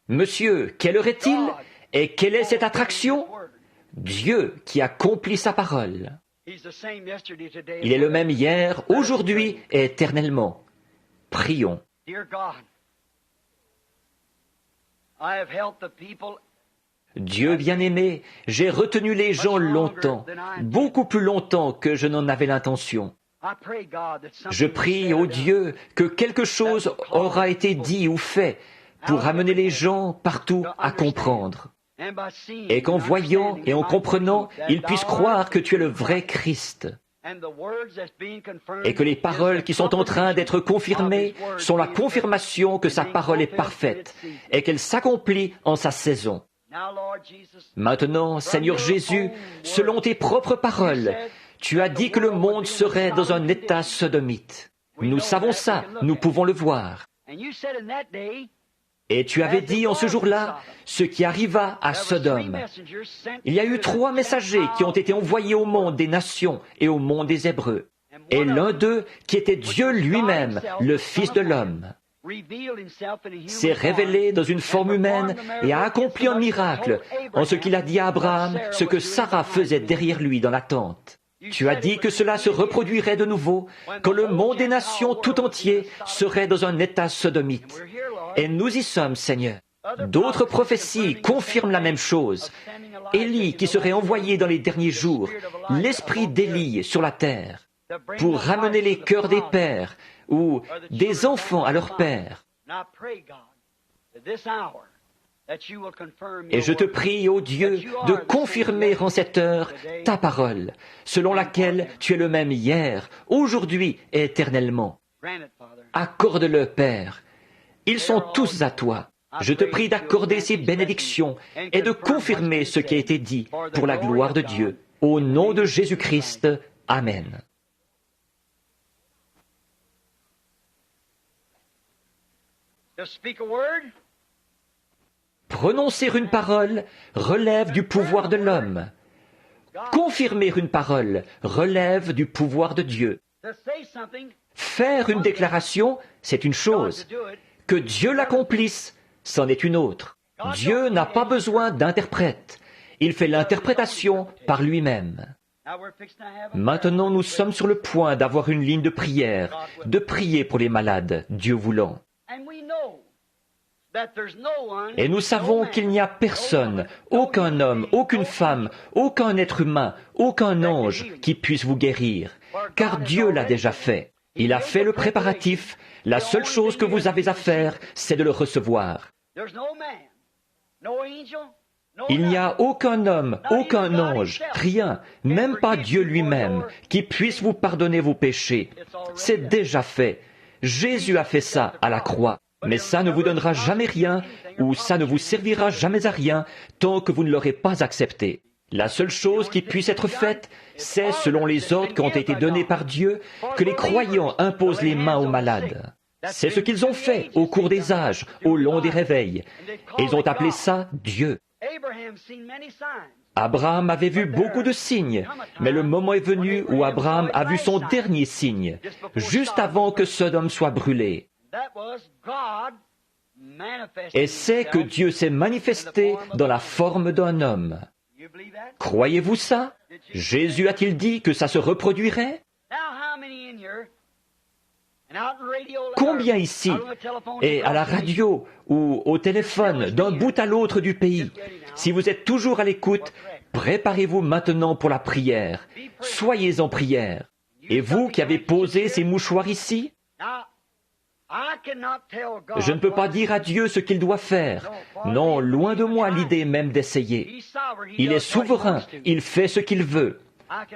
S1: Monsieur, quelle heure est-il? Et quelle est cette attraction? Dieu qui accomplit sa parole. Il est le même hier, aujourd'hui et éternellement. Prions. Dieu bien-aimé, j'ai retenu les gens longtemps, beaucoup plus longtemps que je n'en avais l'intention. Je prie au Dieu que quelque chose aura été dit ou fait pour amener les gens partout à comprendre. Et qu'en voyant et en comprenant, ils puissent croire que tu es le vrai Christ. Et que les paroles qui sont en train d'être confirmées sont la confirmation que sa parole est parfaite et qu'elle s'accomplit en sa saison. Maintenant, Seigneur Jésus, selon tes propres paroles, tu as dit que le monde serait dans un état sodomite. Nous savons ça, nous pouvons le voir. Et tu avais dit en ce jour-là ce qui arriva à Sodome. Il y a eu 3 messagers qui ont été envoyés au monde des nations et au monde des Hébreux. Et l'un d'eux, qui était Dieu lui-même, le Fils de l'homme, s'est révélé dans une forme humaine et a accompli un miracle en ce qu'il a dit à Abraham, ce que Sarah faisait derrière lui dans la tente. Tu as dit que cela se reproduirait de nouveau, quand le monde des nations tout entier serait dans un état sodomite. Et nous y sommes, Seigneur. D'autres prophéties confirment la même chose. Élie qui serait envoyé dans les derniers jours, l'esprit d'Élie sur la terre, pour ramener les cœurs des pères ou des enfants à leur père. Et je te prie, ô Dieu, de confirmer en cette heure ta parole, selon laquelle tu es le même hier, aujourd'hui et éternellement. Accorde-le, Père. Ils sont tous à toi. Je te prie d'accorder ces bénédictions et de confirmer ce qui a été dit pour la gloire de Dieu. Au nom de Jésus-Christ, Amen. Prononcer une parole relève du pouvoir de l'homme. Confirmer une parole relève du pouvoir de Dieu. Faire une déclaration, c'est une chose. Que Dieu l'accomplisse, c'en est une autre. Dieu n'a pas besoin d'interprète. Il fait l'interprétation par lui-même. Maintenant, nous sommes sur le point d'avoir une ligne de prière, de prier pour les malades, Dieu voulant. Et nous savons qu'il n'y a personne, aucun homme, aucune femme, aucun être humain, aucun ange qui puisse vous guérir, car Dieu l'a déjà fait. Il a fait le préparatif. La seule chose que vous avez à faire, c'est de le recevoir. Il n'y a aucun homme, aucun ange, rien, même pas Dieu lui-même, qui puisse vous pardonner vos péchés. C'est déjà fait. Jésus a fait ça à la croix. Mais ça ne vous donnera jamais rien, ou ça ne vous servira jamais à rien, tant que vous ne l'aurez pas accepté. La seule chose qui puisse être faite, c'est, selon les ordres qui ont été donnés par Dieu, que les croyants imposent les mains aux malades. C'est ce qu'ils ont fait au cours des âges, au long des réveils. Et ils ont appelé ça Dieu. Abraham avait vu beaucoup de signes, mais le moment est venu où Abraham a vu son dernier signe, juste avant que Sodome soit brûlée. Et c'est que Dieu s'est manifesté dans la forme d'un homme. Croyez-vous ça? Jésus a-t-il dit que ça se reproduirait? Combien ici, et à la radio ou au téléphone, d'un bout à l'autre du pays, si vous êtes toujours à l'écoute, préparez-vous maintenant pour la prière. Soyez en prière. Et vous qui avez posé ces mouchoirs ici, je ne peux pas dire à Dieu ce qu'il doit faire. Non, loin de moi l'idée même d'essayer. Il est souverain, il fait ce qu'il veut.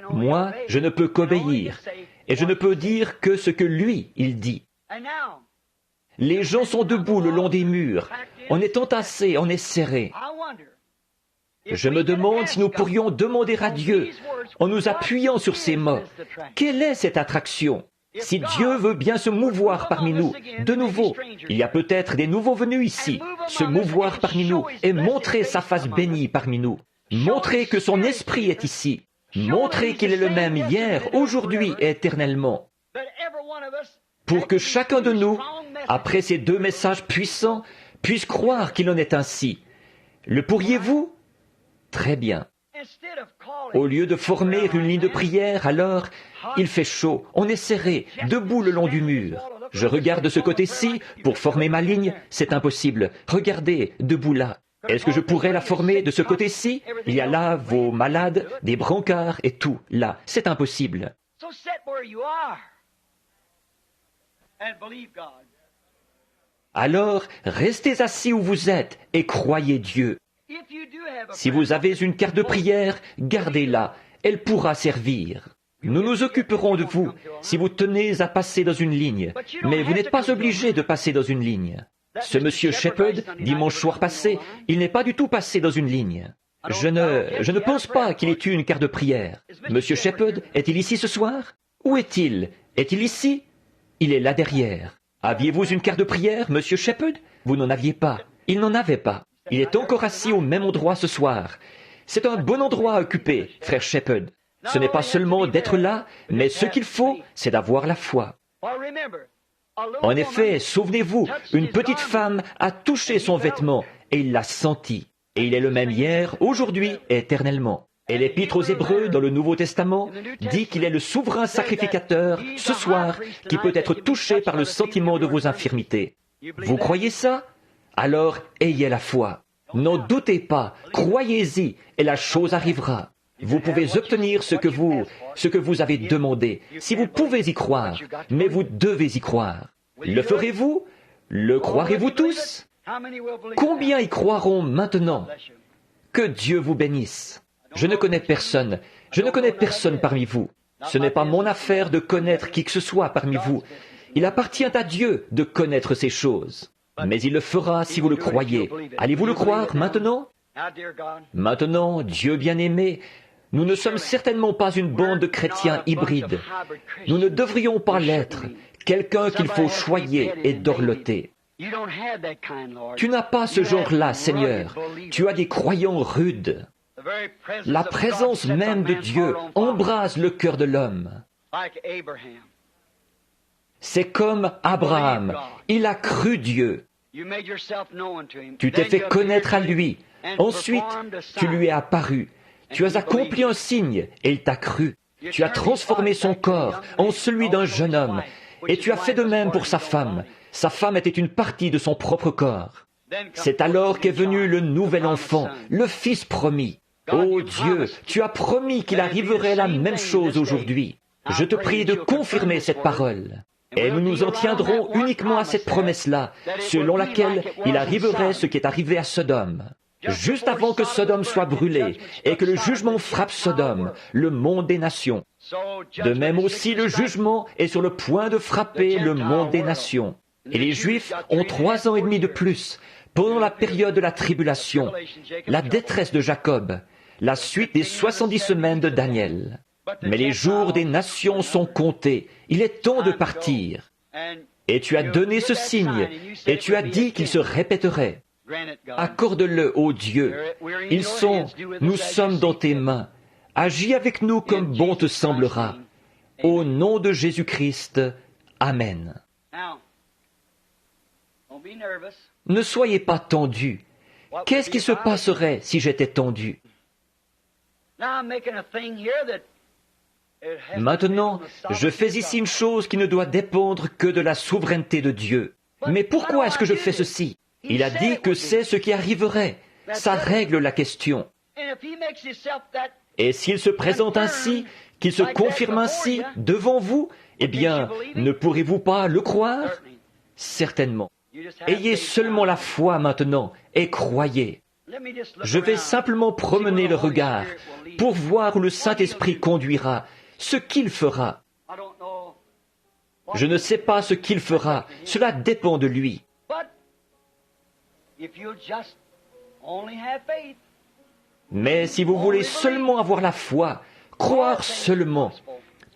S1: Moi, je ne peux qu'obéir. Et je ne peux dire que ce que lui, il dit. Les gens sont debout le long des murs. On est entassés, on est serrés. Je me demande si nous pourrions demander à Dieu, en nous appuyant sur ces mots, quelle est cette attraction? Si Dieu veut bien se mouvoir parmi nous, de nouveau, il y a peut-être des nouveaux venus ici, se mouvoir parmi nous et montrer sa face bénie parmi nous, montrer que son esprit est ici, montrer qu'il est le même hier, aujourd'hui et éternellement, pour que chacun de nous, après ces deux messages puissants, puisse croire qu'il en est ainsi. Le pourriez-vous? Très bien. Au lieu de former une ligne de prière, alors, il fait chaud, on est serré, debout le long du mur. Je regarde de ce côté-ci, pour former ma ligne, c'est impossible. Regardez, debout là. Est-ce que je pourrais la former de ce côté-ci? Il y a là vos malades, des brancards et tout, là. C'est impossible. Alors, restez assis où vous êtes et croyez Dieu. Si vous avez une carte de prière, gardez-la, elle pourra servir. Nous nous occuperons de vous si vous tenez à passer dans une ligne, mais vous n'êtes pas obligé de passer dans une ligne. Ce monsieur Shepherd, dimanche soir passé, il n'est pas du tout passé dans une ligne. Je ne pense pas qu'il ait eu une carte de prière. Monsieur Shepherd, est-il ici ce soir? Où est-il? Est-il ici? Il est là derrière. Aviez-vous une carte de prière, monsieur Shepherd? Vous n'en aviez pas. Il n'en avait pas. Il est encore assis au même endroit ce soir. C'est un bon endroit à occuper, frère Shepherd. Ce n'est pas seulement d'être là, mais ce qu'il faut, c'est d'avoir la foi. En effet, souvenez-vous, une petite femme a touché son vêtement et il l'a senti. Et il est le même hier, aujourd'hui et éternellement. Et l'Épître aux Hébreux dans le Nouveau Testament dit qu'il est le souverain sacrificateur ce soir qui peut être touché par le sentiment de vos infirmités. Vous croyez ça? Alors ayez la foi. N'en doutez pas, croyez-y et la chose arrivera. Vous pouvez obtenir ce que vous avez demandé, si vous pouvez y croire, mais vous devez y croire. Le ferez-vous? Le croirez-vous tous? Combien y croiront maintenant? Que Dieu vous bénisse. Je ne connais personne parmi vous. Ce n'est pas mon affaire de connaître qui que ce soit parmi vous. Il appartient à Dieu de connaître ces choses. Mais il le fera si vous le croyez. Allez-vous le croire maintenant? Maintenant, Dieu bien-aimé, nous ne sommes certainement pas une bande de chrétiens hybrides. Nous ne devrions pas l'être, quelqu'un qu'il faut choyer et dorloter. Tu n'as pas ce genre-là, Seigneur. Tu as des croyants rudes. La présence même de Dieu embrase le cœur de l'homme. C'est comme Abraham. Il a cru Dieu. Tu t'es fait connaître à lui. Ensuite, tu lui es apparu. Tu as accompli un signe et il t'a cru. Tu as transformé son corps en celui d'un jeune homme. Et tu as fait de même pour sa femme. Sa femme était une partie de son propre corps. C'est alors qu'est venu le nouvel enfant, le Fils promis. Ô Dieu, tu as promis qu'il arriverait la même chose aujourd'hui. Je te prie de confirmer cette parole. Et nous nous en tiendrons uniquement à cette promesse-là, selon laquelle il arriverait ce qui est arrivé à Sodome. Juste avant que Sodome soit brûlé et que le jugement frappe Sodome, le monde des nations. De même aussi, le jugement est sur le point de frapper le monde des nations. Et les Juifs ont 3 ans et demi de plus, pendant la période de la tribulation, la détresse de Jacob, la suite des 70 semaines de Daniel. Mais les jours des nations sont comptés, il est temps de partir. Et tu as donné ce signe, et tu as dit qu'il se répéterait. Accorde-le, ô Dieu. Nous sommes dans tes mains. Agis avec nous comme bon te semblera. Au nom de Jésus-Christ, Amen. Ne soyez pas tendus. Qu'est-ce qui se passerait si j'étais tendu? Maintenant, je fais ici une chose qui ne doit dépendre que de la souveraineté de Dieu. Mais pourquoi est-ce que je fais ceci? Il a dit que c'est ce qui arriverait. Ça règle la question. Et s'il se présente ainsi, qu'il se confirme ainsi devant vous, eh bien, ne pourrez-vous pas le croire? Certainement. Ayez seulement la foi maintenant et croyez. Je vais simplement promener le regard pour voir où le Saint-Esprit conduira, ce qu'il fera. Je ne sais pas ce qu'il fera, cela dépend de lui. Mais si vous voulez seulement avoir la foi, croire seulement,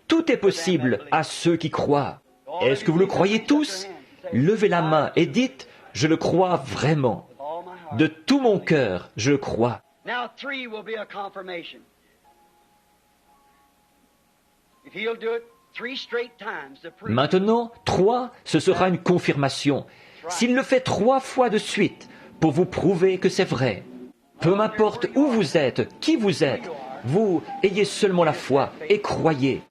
S1: tout est possible à ceux qui croient. Est-ce que vous le croyez tous? Levez la main et dites, je le crois vraiment. De tout mon cœur, je le crois. Maintenant, 3, ce sera une confirmation. S'il le fait 3 fois de suite, pour vous prouver que c'est vrai. Peu m'importe où vous êtes, qui vous êtes, vous ayez seulement la foi et croyez.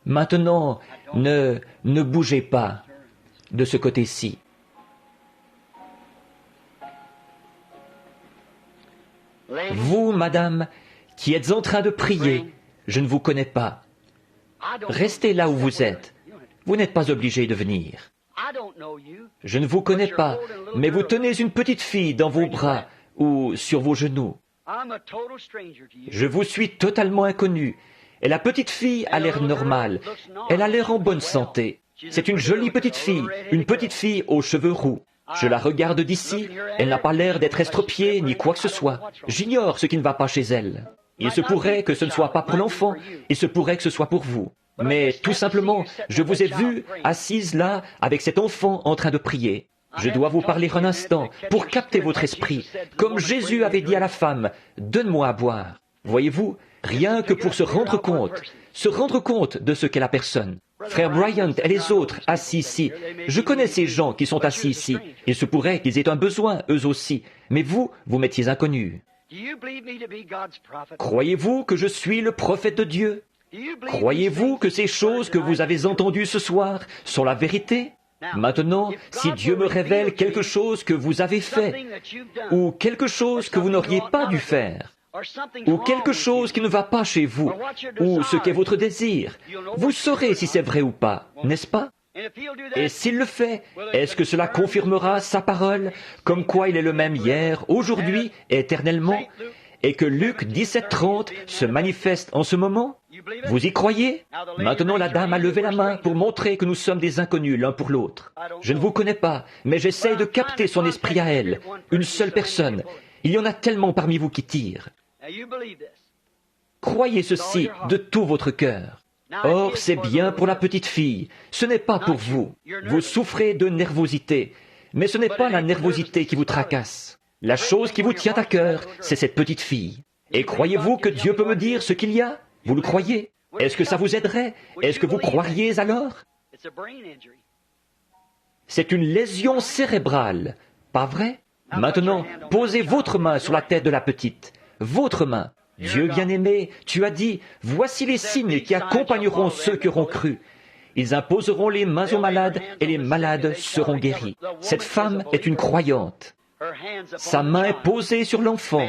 S1: Maintenant, ne bougez pas de ce côté-ci. Vous, madame, qui êtes en train de prier, je ne vous connais pas. Restez là où vous êtes. Vous n'êtes pas obligé de venir. Je ne vous connais pas, mais vous tenez une petite fille dans vos bras ou sur vos genoux. Je vous suis totalement inconnu. Et la petite fille a l'air normale. Elle a l'air en bonne santé. C'est une jolie petite fille aux cheveux roux. Je la regarde d'ici, elle n'a pas l'air d'être estropiée ni quoi que ce soit. J'ignore ce qui ne va pas chez elle. Il se pourrait que ce ne soit pas pour l'enfant, il se pourrait que ce soit pour vous. Mais tout simplement, je vous ai vu assise là avec cet enfant en train de prier. Je dois vous parler un instant pour capter votre esprit. Comme Jésus avait dit à la femme, « Donne-moi à boire ». Voyez-vous, rien que pour se rendre compte de ce qu'est la personne. Frère Bryant et les autres assis ici, je connais ces gens qui sont assis ici. Il se pourrait qu'ils aient un besoin, eux aussi. Mais vous m'étiez inconnus. Croyez-vous que je suis le prophète de Dieu? Croyez-vous que ces choses que vous avez entendues ce soir sont la vérité? Maintenant, si Dieu me révèle quelque chose que vous avez fait, ou quelque chose que vous n'auriez pas dû faire, ou quelque chose qui ne va pas chez vous, ou ce qu'est votre désir, vous saurez si c'est vrai ou pas, n'est-ce pas? Et s'il le fait, est-ce que cela confirmera sa parole, comme quoi il est le même hier, aujourd'hui, éternellement, et que Luc 17:30 se manifeste en ce moment? Vous y croyez? Maintenant la dame a levé la main pour montrer que nous sommes des inconnus l'un pour l'autre. Je ne vous connais pas, mais j'essaye de capter son esprit à elle, une seule personne. Il y en a tellement parmi vous qui tirent. Croyez ceci de tout votre cœur. Or, c'est bien pour la petite fille, ce n'est pas pour vous. Vous souffrez de nervosité, mais ce n'est pas la nervosité qui vous tracasse. La chose qui vous tient à cœur, c'est cette petite fille. Et croyez-vous que Dieu peut me dire ce qu'il y a? Vous le croyez? Est-ce que ça vous aiderait? Est-ce que vous croiriez alors? C'est une lésion cérébrale, pas vrai? Maintenant, posez votre main sur la tête de la petite. Votre main. Dieu bien-aimé, tu as dit, voici les signes qui accompagneront ceux qui auront cru. Ils imposeront les mains aux malades et les malades seront guéris. Cette femme est une croyante. Sa main est posée sur l'enfant,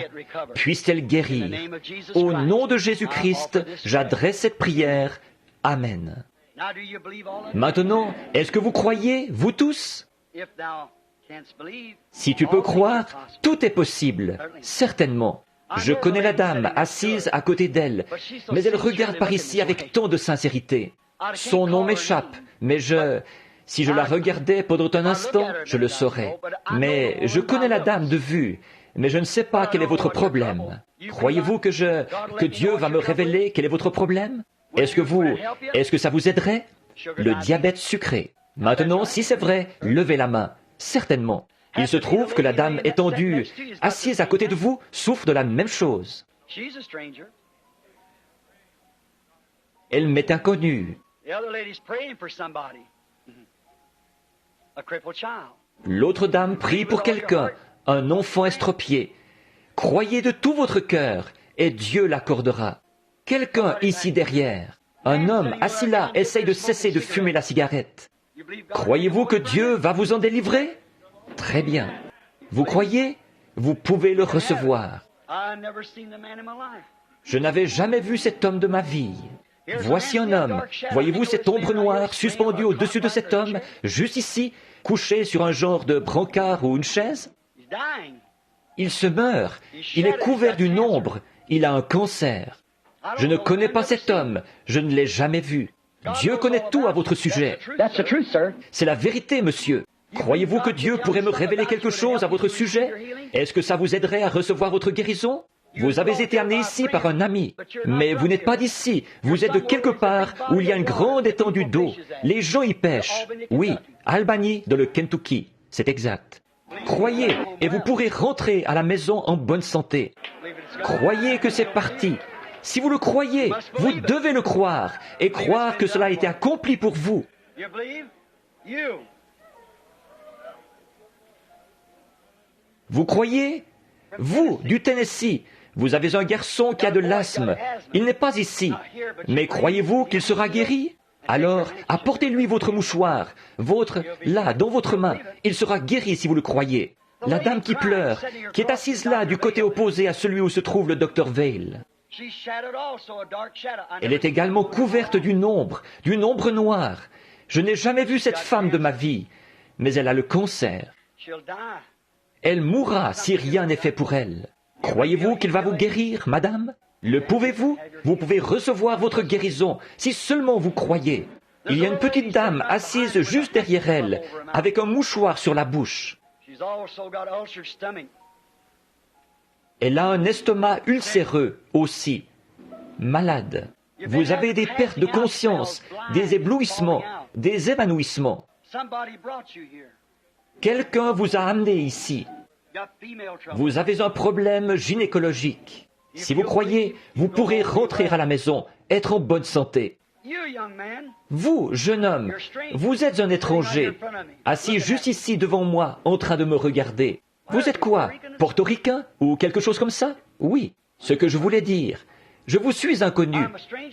S1: puisse-t-elle guérir. Au nom de Jésus-Christ, j'adresse cette prière. Amen. Maintenant, est-ce que vous croyez, vous tous? Si tu peux croire, tout est possible, certainement. Je connais la dame assise à côté d'elle, mais elle regarde par ici avec tant de sincérité. Son nom m'échappe, mais si je la regardais pendant un instant, je le saurais. Mais je connais la dame de vue, mais je ne sais pas quel est votre problème. Croyez-vous que Dieu va me révéler quel est votre problème? Est-ce que ça vous aiderait? Le diabète sucré. Maintenant, si c'est vrai, levez la main. Certainement. Il se trouve que la dame étendue, assise à côté de vous, souffre de la même chose. Elle m'est inconnue. L'autre dame prie pour quelqu'un, un enfant estropié. Croyez de tout votre cœur, et Dieu l'accordera. Quelqu'un ici derrière, un homme assis là, essaye de cesser de fumer la cigarette. Croyez-vous que Dieu va vous en délivrer? Très bien. Vous croyez? Vous pouvez le recevoir. Je n'avais jamais vu cet homme de ma vie. Voici un homme. Voyez-vous cette ombre noire suspendue au-dessus de cet homme, juste ici, couché sur un genre de brancard ou une chaise? Il se meurt. Il est couvert d'une ombre. Il a un cancer. Je ne connais pas cet homme. Je ne l'ai jamais vu. Dieu connaît tout à votre sujet. C'est la vérité, monsieur. Croyez-vous que Dieu pourrait me révéler quelque chose à votre sujet? Est-ce que ça vous aiderait à recevoir votre guérison? Vous avez été amené ici par un ami, mais vous n'êtes pas d'ici. Vous êtes de quelque part où il y a une grande étendue d'eau. Les gens y pêchent. Oui, Albany, dans le Kentucky. C'est exact. Croyez, et vous pourrez rentrer à la maison en bonne santé. Croyez que c'est parti. Si vous le croyez, vous devez le croire, et croire que cela a été accompli pour vous. Vous croyez? Vous, du Tennessee, vous avez un garçon qui a de l'asthme. Il n'est pas ici. Mais croyez-vous qu'il sera guéri? Alors, apportez-lui votre mouchoir, là, dans votre main. Il sera guéri si vous le croyez. La dame qui pleure, qui est assise là, du côté opposé à celui où se trouve le docteur Vail. Elle est également couverte d'une ombre noire. Je n'ai jamais vu cette femme de ma vie, mais elle a le cancer. Elle mourra si rien n'est fait pour elle. Croyez-vous qu'il va vous guérir, madame? Le pouvez-vous? Vous pouvez recevoir votre guérison, si seulement vous croyez. Il y a une petite dame assise juste derrière elle, avec un mouchoir sur la bouche. Elle a un estomac ulcéreux aussi, malade. Vous avez des pertes de conscience, des éblouissements, des évanouissements. Quelqu'un vous a amené ici. Vous avez un problème gynécologique. Si vous croyez, vous pourrez rentrer à la maison, être en bonne santé. Vous, jeune homme, vous êtes un étranger, assis juste ici devant moi, en train de me regarder. Vous êtes quoi? Portoricain ou quelque chose comme ça? Oui, ce que je voulais dire. Je vous suis inconnu.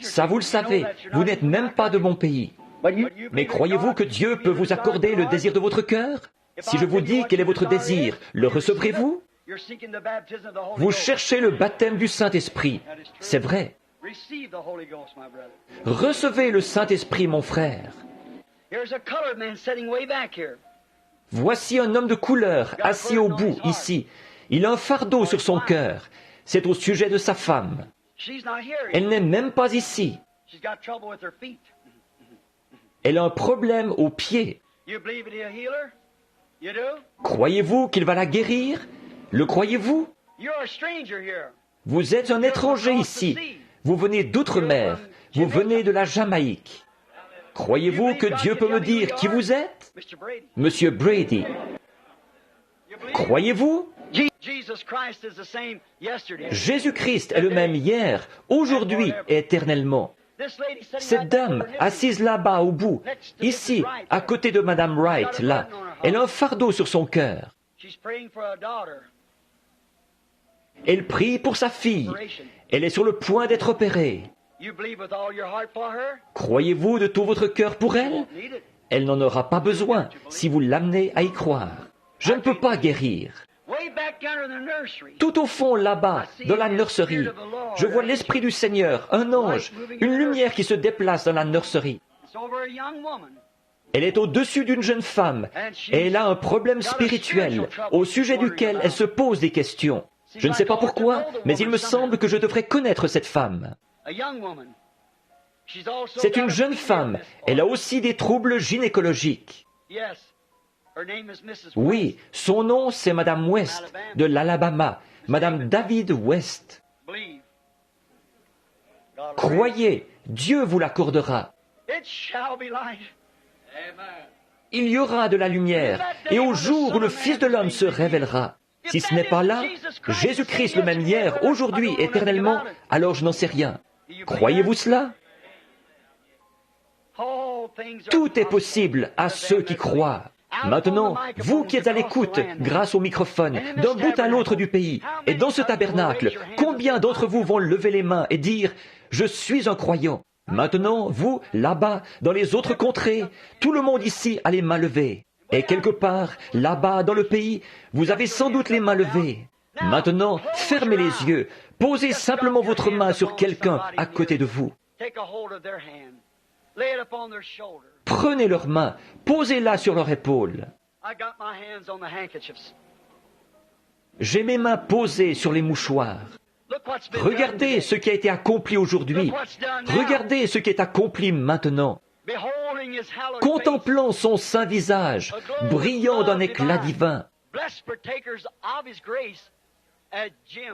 S1: Ça, vous le savez, vous n'êtes même pas de mon pays. Mais croyez-vous que Dieu peut vous accorder le désir de votre cœur? Si je vous dis quel est votre désir, le recevrez-vous? Vous cherchez le baptême du Saint-Esprit. C'est vrai. Recevez le Saint-Esprit, mon frère. Voici un homme de couleur assis au bout, ici. Il a un fardeau sur son cœur. C'est au sujet de sa femme. Elle n'est même pas ici. Elle a un problème aux pieds. Croyez-vous qu'il va la guérir? Le croyez-vous? Vous êtes un étranger ici. Vous venez d'outre-mer. Vous venez de la Jamaïque. Croyez-vous que Dieu peut me dire qui vous êtes? Monsieur Brady. Croyez-vous? Jésus-Christ est le même hier, aujourd'hui et éternellement. Cette dame, assise là-bas au bout, ici, à côté de Madame Wright, là, elle a un fardeau sur son cœur. Elle prie pour sa fille. Elle est sur le point d'être opérée. Croyez-vous de tout votre cœur pour elle? Elle n'en aura pas besoin si vous l'amenez à y croire. Je ne peux pas guérir. Tout au fond, là-bas, dans la nurserie, je vois l'Esprit du Seigneur, un ange, une lumière qui se déplace dans la nurserie. Elle est au-dessus d'une jeune femme et elle a un problème spirituel au sujet duquel elle se pose des questions. Je ne sais pas pourquoi, mais il me semble que je devrais connaître cette femme. C'est une jeune femme. Elle a aussi des troubles gynécologiques. Oui, son nom c'est Madame West, de l'Alabama, Madame David West. Croyez, Dieu vous l'accordera. Il y aura de la lumière, et au jour où le Fils de l'homme se révélera. Si ce n'est pas là, Jésus-Christ le même hier, aujourd'hui, éternellement, alors je n'en sais rien. Croyez-vous cela? Tout est possible à ceux qui croient. Maintenant, vous qui êtes à l'écoute, grâce au microphone, d'un bout à l'autre du pays, et dans ce tabernacle, combien d'entre vous vont lever les mains et dire « Je suis un croyant ». Maintenant, vous, là-bas, dans les autres contrées, tout le monde ici a les mains levées. Et quelque part, là-bas, dans le pays, vous avez sans doute les mains levées. Maintenant, fermez les yeux, posez simplement votre main sur quelqu'un à côté de vous. Prenez leurs mains, posez-la sur leur épaule. J'ai mes mains posées sur les mouchoirs. Regardez ce qui a été accompli aujourd'hui. Regardez ce qui est accompli maintenant. Contemplant son saint visage, brillant d'un éclat divin,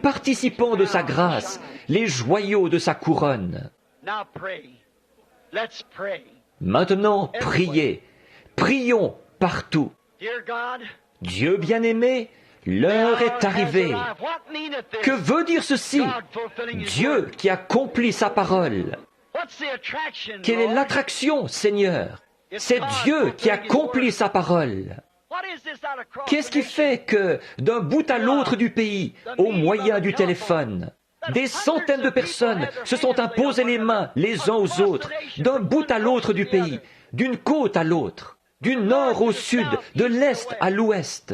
S1: participant de sa grâce, les joyaux de sa couronne. Maintenant, priez. Prions partout. Dieu bien-aimé, l'heure est arrivée. Que veut dire ceci? Dieu qui accomplit sa parole. Quelle est l'attraction, Seigneur? C'est Dieu qui accomplit sa parole. Qu'est-ce qui fait que, d'un bout à l'autre du pays, au moyen du téléphone, des centaines de personnes se sont imposées les mains les uns aux autres, d'un bout à l'autre du pays, d'une côte à l'autre, du nord au sud, de l'est à l'ouest?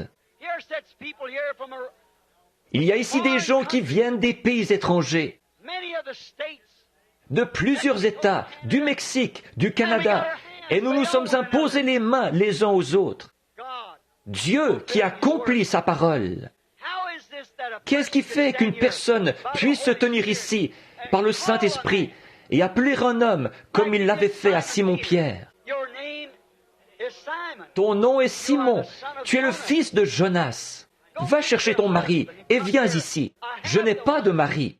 S1: Il y a ici des gens qui viennent des pays étrangers, de plusieurs États, du Mexique, du Canada, et nous nous sommes imposés les mains les uns aux autres. Dieu qui accomplit sa parole. Qu'est-ce qui fait qu'une personne puisse se tenir ici par le Saint-Esprit et appeler un homme comme il l'avait fait à Simon-Pierre? Ton nom est Simon, tu es le fils de Jonas. Va chercher ton mari et viens ici. Je n'ai pas de mari.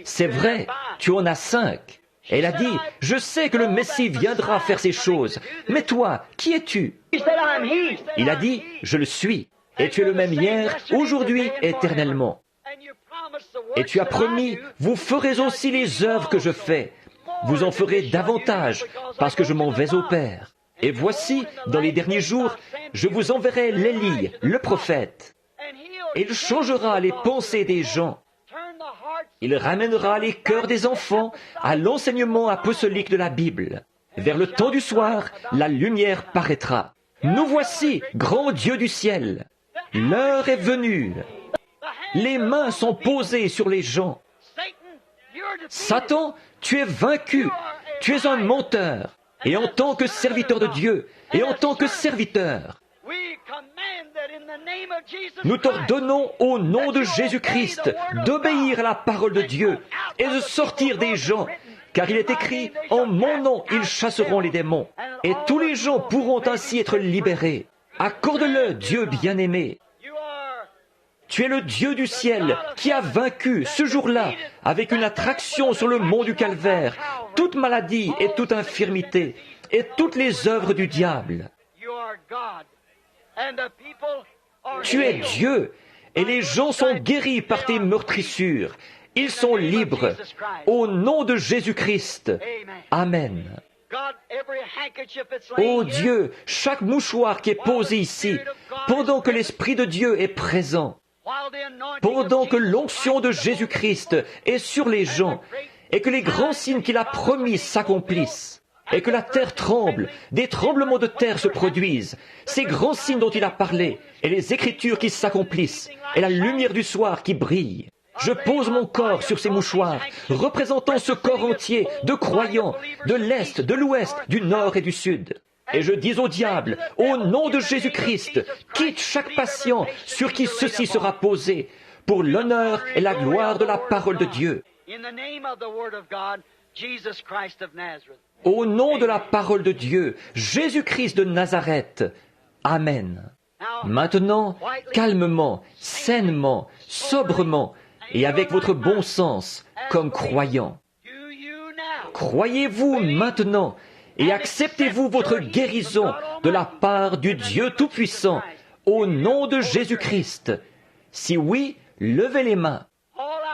S1: C'est vrai, tu en as 5. Elle a dit, je sais que le Messie viendra faire ces choses. Mais toi, qui es-tu? Il a dit, je le suis. Et tu es le même hier, aujourd'hui, éternellement. Et tu as promis, vous ferez aussi les œuvres que je fais. Vous en ferez davantage, parce que je m'en vais au Père. Et voici, dans les derniers jours, je vous enverrai l'Élie, le prophète. Il changera les pensées des gens. Il ramènera les cœurs des enfants à l'enseignement apostolique de la Bible. Vers le temps du soir, la lumière paraîtra. Nous voici, grand Dieu du ciel. L'heure est venue. Les mains sont posées sur les gens. Satan, tu es vaincu. Tu es un menteur. Et en tant que serviteur de Dieu, et en tant que serviteur, nous t'ordonnons au nom de Jésus-Christ d'obéir à la parole de Dieu et de sortir des gens, car il est écrit, en mon nom, ils chasseront les démons, et tous les gens pourront ainsi être libérés. Accorde-le, Dieu bien-aimé. Tu es le Dieu du ciel qui a vaincu ce jour-là avec une attraction sur le mont du Calvaire, toute maladie et toute infirmité et toutes les œuvres du diable. Tu es Dieu et les gens sont guéris par tes meurtrissures. Ils sont libres au nom de Jésus-Christ. Amen. Ô Dieu, chaque mouchoir qui est posé ici, pendant que l'Esprit de Dieu est présent, pendant que l'onction de Jésus-Christ est sur les gens, et que les grands signes qu'il a promis s'accomplissent, et que la terre tremble, des tremblements de terre se produisent, ces grands signes dont il a parlé, et les Écritures qui s'accomplissent, et la lumière du soir qui brille. Je pose mon corps sur ces mouchoirs, représentant ce corps entier de croyants, de l'Est, de l'Ouest, du Nord et du Sud. Et je dis au diable, au nom de Jésus-Christ, quitte chaque patient sur qui ceci sera posé, pour l'honneur et la gloire de la parole de Dieu. Au nom de la parole de Dieu, Jésus-Christ de Nazareth. Amen. Maintenant, calmement, sainement, sobrement, et avec votre bon sens, comme croyant. Croyez-vous maintenant et acceptez-vous votre guérison de la part du Dieu Tout-Puissant, au nom de Jésus-Christ. Si oui, levez les mains.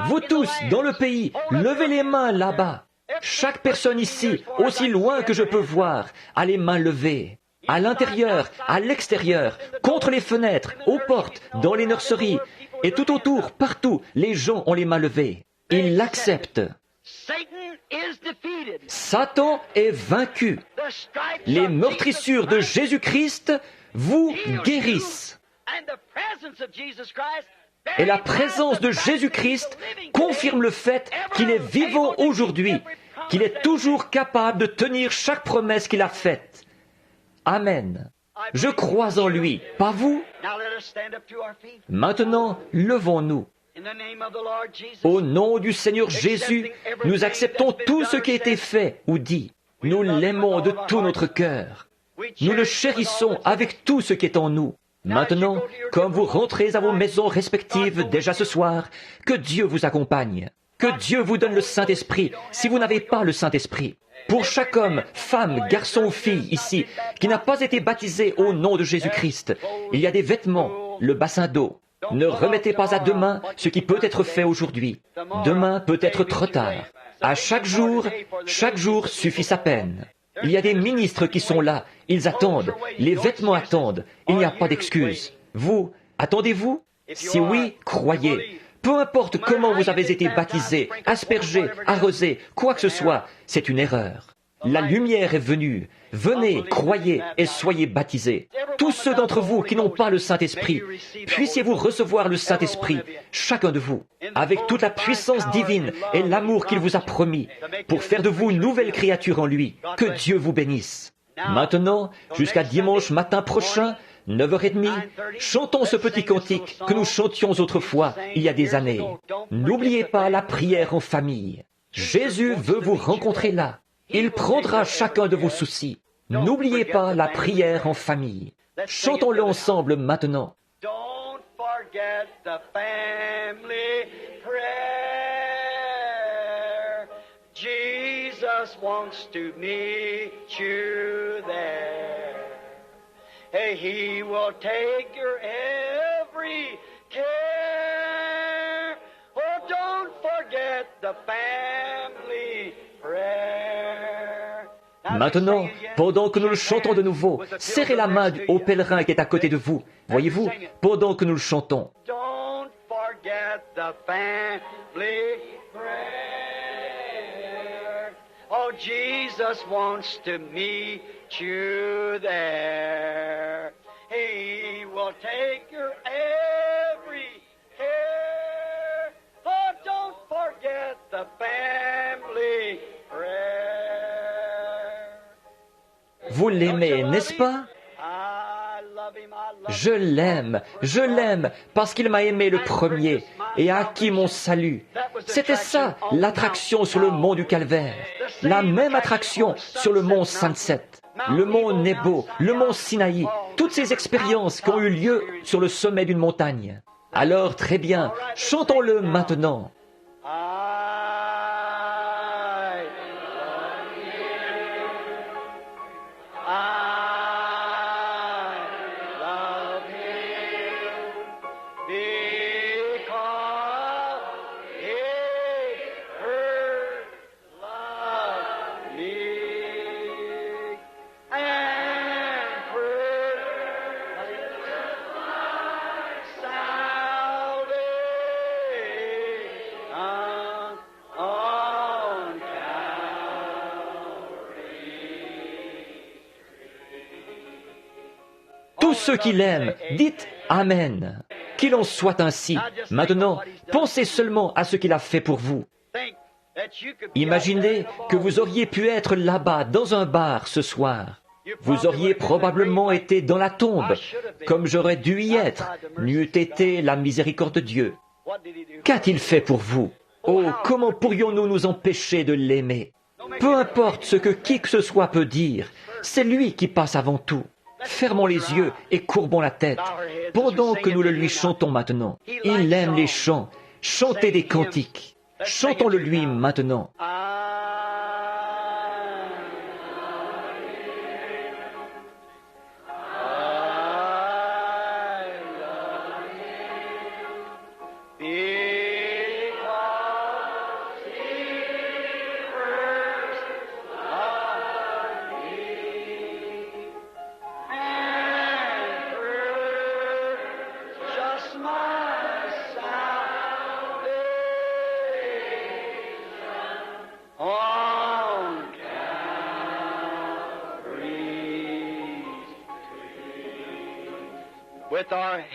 S1: Vous tous, dans le pays, levez les mains là-bas. Chaque personne ici, aussi loin que je peux voir, a les mains levées. À l'intérieur, à l'extérieur, contre les fenêtres, aux portes, dans les nurseries, et tout autour, partout, les gens ont les mains levées. Ils l'acceptent. Satan est vaincu. Les meurtrissures de Jésus-Christ vous guérissent. Et la présence de Jésus-Christ confirme le fait qu'il est vivant aujourd'hui, qu'il est toujours capable de tenir chaque promesse qu'il a faite. Amen. Je crois en lui, pas vous? Maintenant, levons-nous. Au nom du Seigneur Jésus, nous acceptons tout ce qui a été fait ou dit. Nous l'aimons de tout notre cœur. Nous le chérissons avec tout ce qui est en nous. Maintenant, comme vous rentrez à vos maisons respectives déjà ce soir, que Dieu vous accompagne. Que Dieu vous donne le Saint-Esprit si vous n'avez pas le Saint-Esprit. Pour chaque homme, femme, garçon ou fille ici qui n'a pas été baptisé au nom de Jésus-Christ, il y a des vêtements, le bassin d'eau. Ne remettez pas à demain ce qui peut être fait aujourd'hui. Demain peut être trop tard. À chaque jour suffit sa peine. Il y a des ministres qui sont là, ils attendent, les vêtements attendent, il n'y a pas d'excuse. Vous, attendez-vous? Si oui, croyez. Peu importe comment vous avez été baptisé, aspergé, arrosé, quoi que ce soit, c'est une erreur. La lumière est venue. Venez, croyez et soyez baptisés. Tous ceux d'entre vous qui n'ont pas le Saint-Esprit, puissiez-vous recevoir le Saint-Esprit, chacun de vous, avec toute la puissance divine et l'amour qu'il vous a promis, pour faire de vous une nouvelle créature en lui. Que Dieu vous bénisse. Maintenant, jusqu'à dimanche matin prochain, 9h30, chantons ce petit cantique que nous chantions autrefois, il y a des années. N'oubliez pas la prière en famille. Jésus veut vous rencontrer là. Il prendra chacun de vos soucis. N'oubliez pas la prière en famille. Chantons-le ensemble maintenant.
S2: Don't forget the family prayer. Jesus wants to meet you there. Hey, he will take your every care. Oh, don't forget the family prayer.
S1: Maintenant, pendant que nous le chantons de nouveau, serrez la main au pèlerin qui est à côté de vous. Voyez-vous, pendant que nous le chantons.
S2: Don't forget the family prayer. Oh, Jesus wants to meet you there. He will take your every care. Oh, don't forget the family prayer.
S1: Vous l'aimez, n'est-ce pas?
S2: I love him, I love
S1: Je l'aime, parce qu'il m'a aimé le premier et a acquis mon salut. C'était ça, l'attraction sur le mont du Calvaire. La même attraction sur le mont Sunset, le mont Nebo, le mont Sinaï, toutes ces expériences qui ont eu lieu sur le sommet d'une montagne. Alors, très bien, chantons-le maintenant. Tous ceux qui l'aiment, dites Amen. Qu'il en soit ainsi. Maintenant, pensez seulement à ce qu'il a fait pour vous. Imaginez que vous auriez pu être là-bas, dans un bar, ce soir. Vous auriez probablement été dans la tombe, comme j'aurais dû y être, n'eût été la miséricorde de Dieu. Qu'a-t-il fait pour vous? Oh, comment pourrions-nous nous empêcher de l'aimer? Peu importe ce que qui que ce soit peut dire, c'est lui qui passe avant tout. Fermons les yeux et courbons la tête, pendant que nous le lui chantons maintenant. Il aime les chants. Chantez des cantiques. Chantons-le lui maintenant.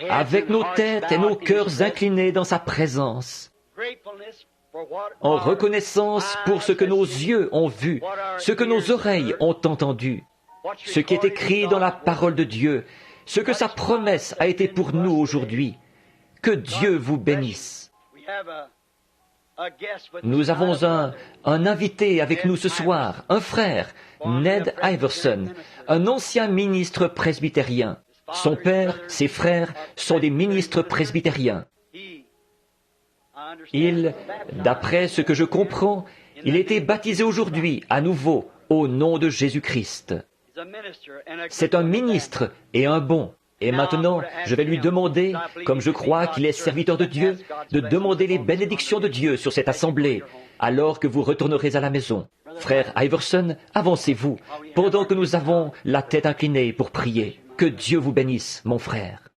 S1: Avec nos têtes et nos cœurs inclinés dans sa présence, en reconnaissance pour ce que nos yeux ont vu, ce que nos oreilles ont entendu, ce qui est écrit dans la parole de Dieu, ce que sa promesse a été pour nous aujourd'hui. Que Dieu vous bénisse. Nous avons un invité avec nous ce soir, un frère, Ned Iverson, un ancien ministre presbytérien. Son père, ses frères sont des ministres presbytériens. D'après ce que je comprends, il a été baptisé aujourd'hui, à nouveau, au nom de Jésus-Christ. C'est un ministre et un bon. Et maintenant, je vais lui demander, comme je crois qu'il est serviteur de Dieu, de demander les bénédictions de Dieu sur cette assemblée, alors que vous retournerez à la maison. Frère Iverson, avancez-vous, pendant que nous avons la tête inclinée pour prier. Que Dieu vous bénisse, mon frère.